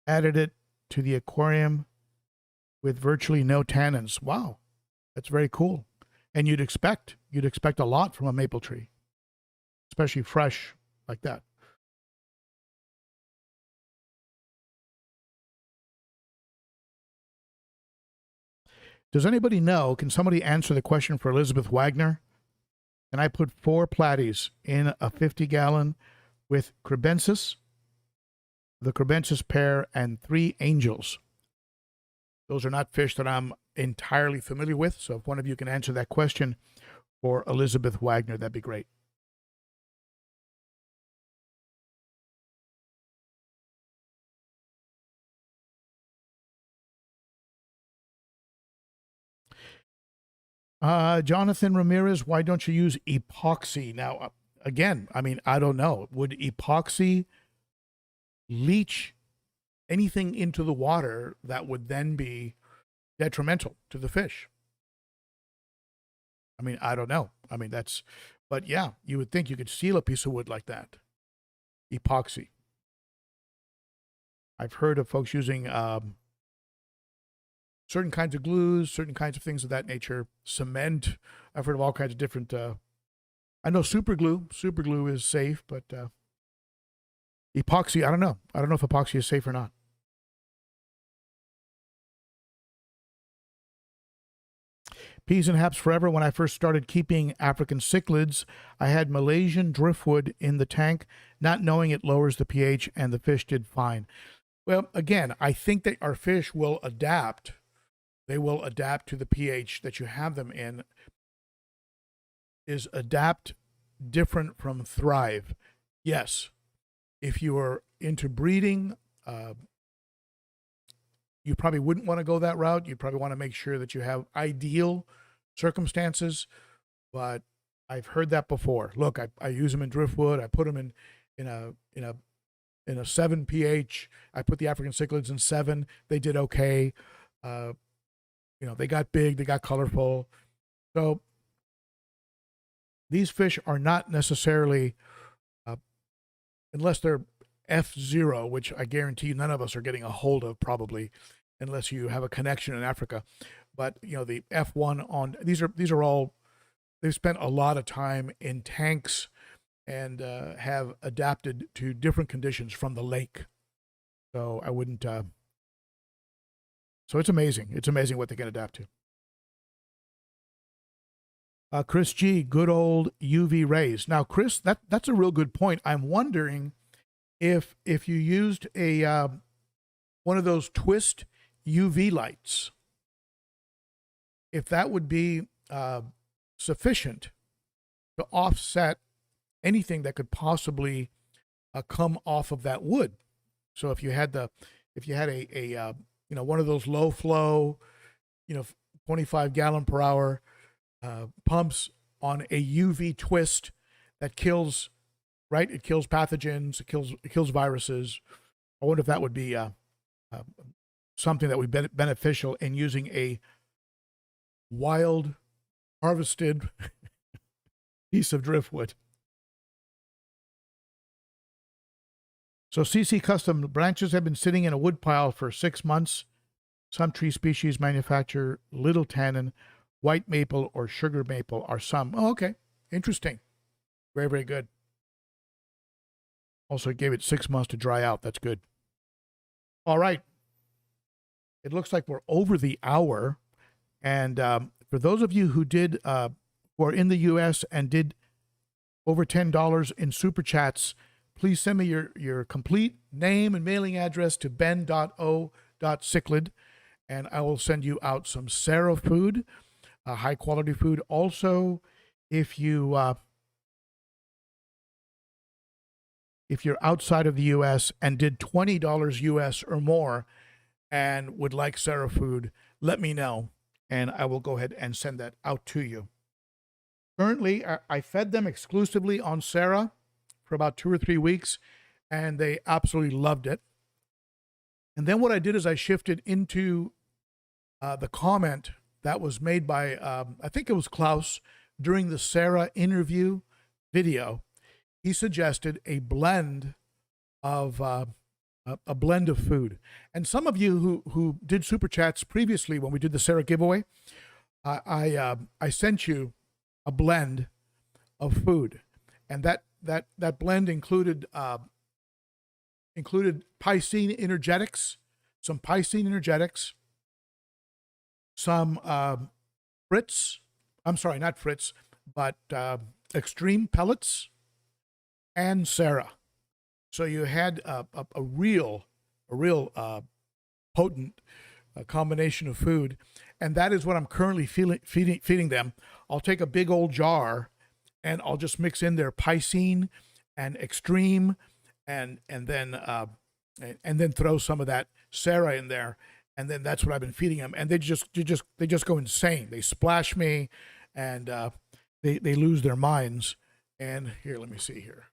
Added it to the aquarium with virtually no tannins. Wow, that's very cool. And you'd expect a lot from a maple tree, especially fresh like that. Does anybody know, can somebody answer the question for Elizabeth Wagner? Can I put 4 platies in a 50-gallon with crebensis, the crebensis pair, and 3 angels? Those are not fish that I'm entirely familiar with, so if one of you can answer that question for Elizabeth Wagner, that'd be great. Jonathan Ramirez, why don't you use epoxy? Now, again, I mean, I don't know. Would epoxy leach anything into the water that would then be detrimental to the fish? I mean, I don't know. I mean, but yeah, you would think you could seal a piece of wood like that. Epoxy. I've heard of folks using certain kinds of glues, certain kinds of things of that nature, cement. I've heard of all kinds of different, I know super glue is safe, but epoxy, I don't know. I don't know if epoxy is safe or not. Peas and Haps Forever, when I first started keeping African cichlids, I had Malaysian driftwood in the tank, not knowing it lowers the pH, and the fish did fine. Well, again, I think that our fish will adapt. They will adapt to the pH that you have them in. Is adapt different from thrive? Yes. If you are into breeding, you probably wouldn't want to go that route. You probably want to make sure that you have ideal circumstances. But I've heard that before. Look, I use them in driftwood. I put them in a 7 pH. I put the African cichlids in 7. They did okay. They got big, they got colorful. So these fish are not necessarily, unless they're F0, which I guarantee you none of us are getting a hold of probably, unless you have a connection in Africa. But the F1 on these are all, they've spent a lot of time in tanks and have adapted to different conditions from the lake. So I wouldn't. So it's amazing. It's amazing what they can adapt to. Chris G, good old UV rays. Now, Chris, that's a real good point. I'm wondering if you used a one of those twist UV lights, if that would be sufficient to offset anything that could possibly come off of that wood. So if you had a one of those low flow, 25 gallon per hour pumps on a UV twist that kills, right? It kills pathogens, it kills viruses. I wonder if that would be something that would be beneficial in using a wild harvested piece of driftwood. So CC Custom, branches have been sitting in a wood pile for 6 months. Some tree species manufacture little tannin. White maple or sugar maple are some. Oh, okay. Interesting. Very, very good. Also gave it 6 months to dry out. That's good. All right. It looks like we're over the hour. And for those of you who who are in the U.S. and did over $10 in super chats, please send me your complete name and mailing address to ben.o.cichlid, and I will send you out some SERA food, high quality food. Also, if you if you're outside of the US and did $20 US or more and would like SERA food, let me know, and I will go ahead and send that out to you. Currently, I fed them exclusively on SERA for about 2 or 3 weeks, and they absolutely loved it. And then what I did is I shifted into the comment that was made by, I think it was Klaus, during the SERA interview video. He suggested a blend of food. And some of you who did super chats previously when we did the SERA giveaway, I sent you a blend of food, and that blend included Piscine energetics, some Piscine energetics, some Fritz. I'm sorry, not Fritz, but extreme pellets and SERA. So you had a real potent combination of food, and that is what I'm currently feeding them. I'll take a big old jar, and I'll just mix in their Piscine and extreme, and then throw some of that SERA in there, and then that's what I've been feeding them. And they just go insane. They splash me, and they lose their minds. And here, let me see here.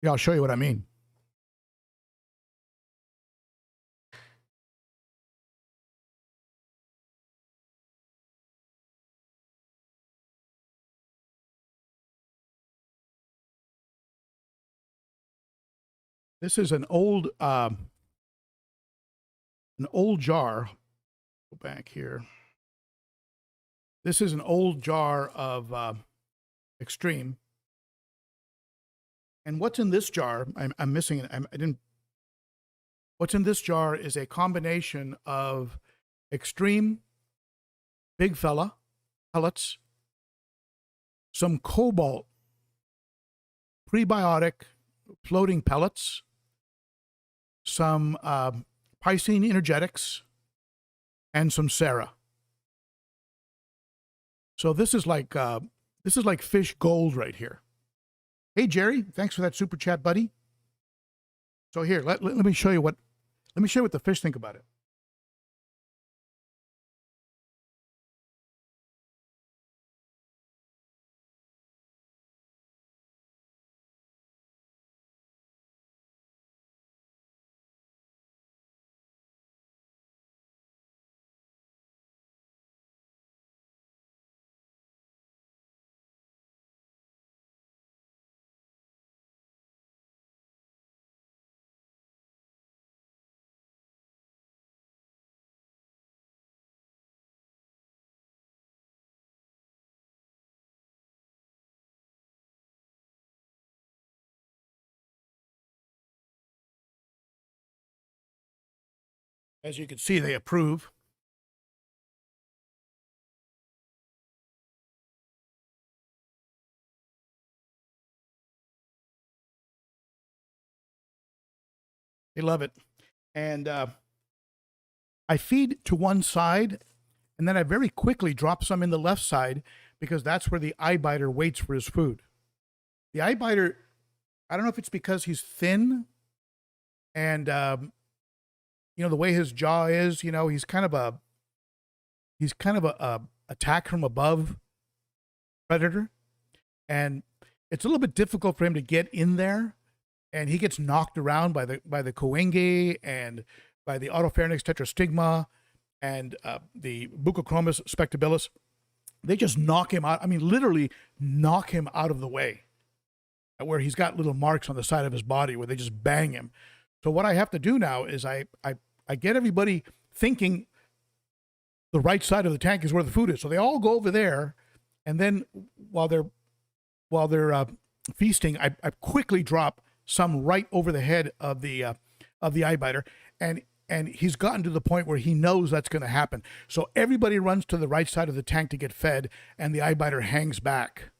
Yeah, I'll show you what I mean. This is an old jar. Go back here. This is an old jar of extreme. And what's in this jar? I'm missing it. I didn't. What's in this jar is a combination of extreme big fella pellets, some cobalt prebiotic floating pellets, some Piscine energetics, and some SERA. So this is like fish gold right here. Hey Jerry, thanks for that super chat, buddy. So here, let me show you what the fish think about it. As you can see, they approve. They love it. And I feed to one side, and then I very quickly drop some in the left side because that's where the eye biter waits for his food. The eye biter, I don't know if it's because he's thin and the way his jaw is, he's kind of a attack from above predator, and it's a little bit difficult for him to get in there, and he gets knocked around by the coenge and by the Autopharynx tetrastigma and the Buccochromis spectabilis. They just knock him out. I mean, literally knock him out of the way, where he's got little marks on the side of his body where they just bang him. So what I have to do now is I get everybody thinking the right side of the tank is where the food is. So they all go over there, and then while they're feasting, I quickly drop some right over the head of the eye biter, and he's gotten to the point where he knows that's going to happen. So everybody runs to the right side of the tank to get fed, and the eye biter hangs back.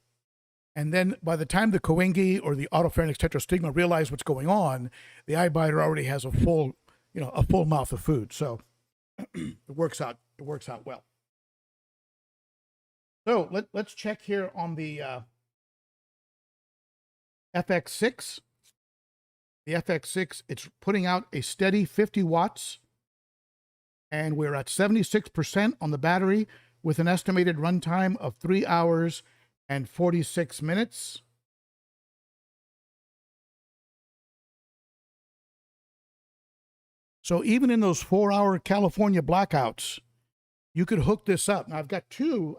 And then by the time the coenge or the Autopharynx tetrastigma realize what's going on, the eye biter already has a full a full mouth of food. So it works out well. So let's check here on the FX6. The FX6, it's putting out a steady 50 watts, and we're at 76% on the battery with an estimated runtime of 3 hours and 46 minutes. So even in those 4-hour California blackouts, you could hook this up. Now I've got two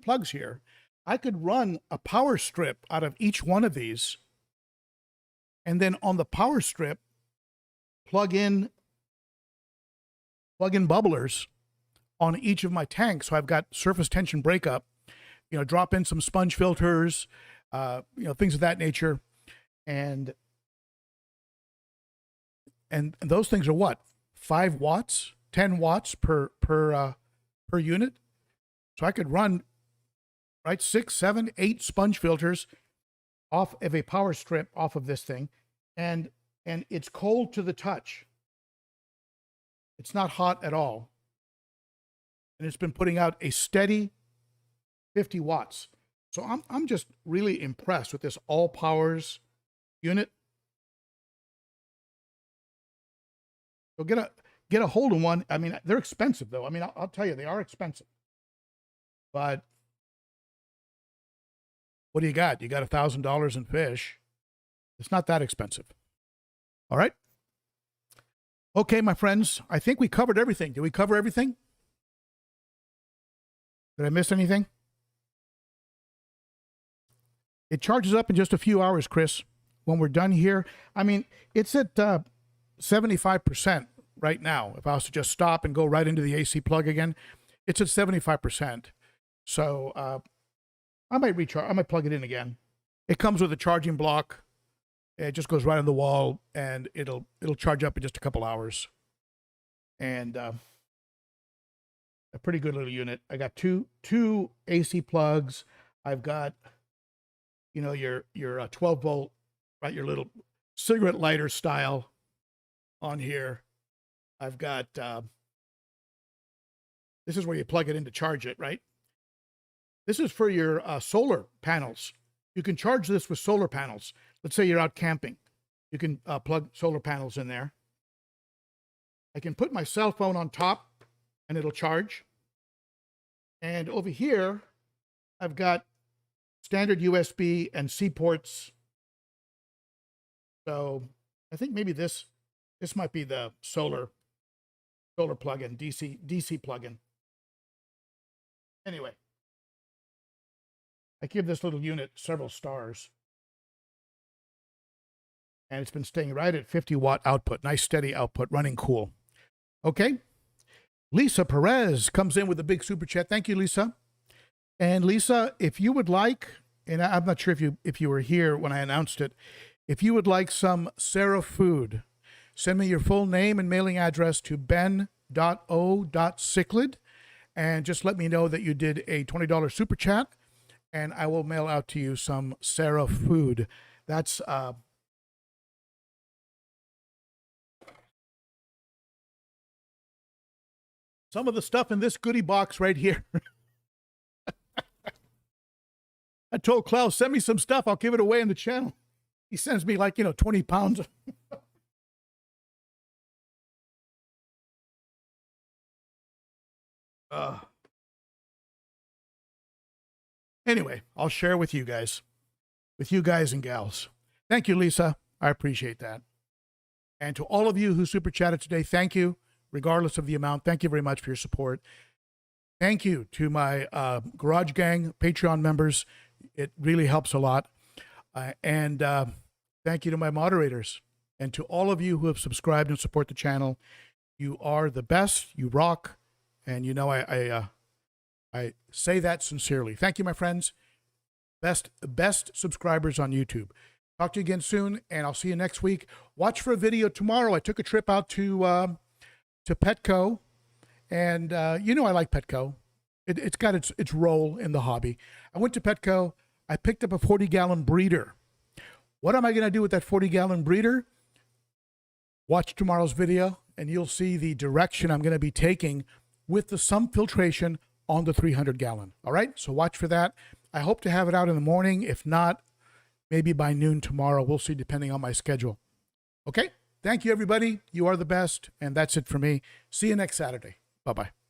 plugs here. I could run a power strip out of each one of these, and then on the power strip, plug in bubblers on each of my tanks. So I've got surface tension breakup, drop in some sponge filters, things of that nature. And those things are what? 5 watts, 10 watts per unit. So I could run 6, 7, 8 sponge filters off of a power strip off of this thing, and it's cold to the touch. It's not hot at all. And it's been putting out a steady 50 watts. So I'm just really impressed with this all powers unit. So get a hold of one. I mean, they're expensive though. I mean, I'll tell you, they are expensive. But what do you got? You got $1,000 in fish. It's not that expensive. All right. Okay, my friends, I think we covered everything. Did we cover everything? Did I miss anything? It charges up in just a few hours, Chris, when we're done here. I mean, it's at 75% right now. If I was to just stop and go right into the AC plug again, it's at 75%. So I might recharge. I might plug it in again. It comes with a charging block. It just goes right on the wall, and it'll charge up in just a couple hours. And a pretty good little unit. I got two AC plugs. I've got your 12 volt, right? Your little cigarette lighter style on here. I've got this is where you plug it in to charge it, right? This is for your solar panels. You can charge this with solar panels. Let's say you're out camping. You can plug solar panels in there. I can put my cell phone on top and it'll charge. And over here, I've got standard USB and C ports. So I think maybe this might be the solar plug-in, DC plug-in. Anyway, I give this little unit several stars. And it's been staying right at 50 watt output. Nice steady output, running cool. Okay. Lisa Perez comes in with a big super chat. Thank you, Lisa. And Lisa, if you would like, and I'm not sure if you were here when I announced it, if you would like some SERA food, send me your full name and mailing address to ben.o.cichlid, and just let me know that you did a $20 super chat, and I will mail out to you some SERA food. That's some of the stuff in this goodie box right here. I told Klaus, send me some stuff. I'll give it away in the channel. He sends me 20 pounds. Anyway, I'll share with you guys and gals. Thank you, Lisa. I appreciate that. And to all of you who super chatted today, thank you, regardless of the amount. Thank you very much for your support. Thank you to my Garage Gang Patreon members. It really helps a lot. And thank you to my moderators and to all of you who have subscribed and support the channel. You are the best. You rock. And I say that sincerely. Thank you, my friends. Best subscribers on YouTube. Talk to you again soon, and I'll see you next week. Watch for a video tomorrow. I took a trip out to Petco, and I like Petco. It's got its role in the hobby. I went to Petco. I picked up a 40-gallon breeder. What am I going to do with that 40-gallon breeder? Watch tomorrow's video, and you'll see the direction I'm going to be taking with the Sump filtration on the 300 gallon. All right, so watch for that. I hope to have it out in the morning. If not, maybe by noon tomorrow. We'll see, depending on my schedule. Okay, thank you, everybody. You are the best, and that's it for me. See you next Saturday. Bye-bye.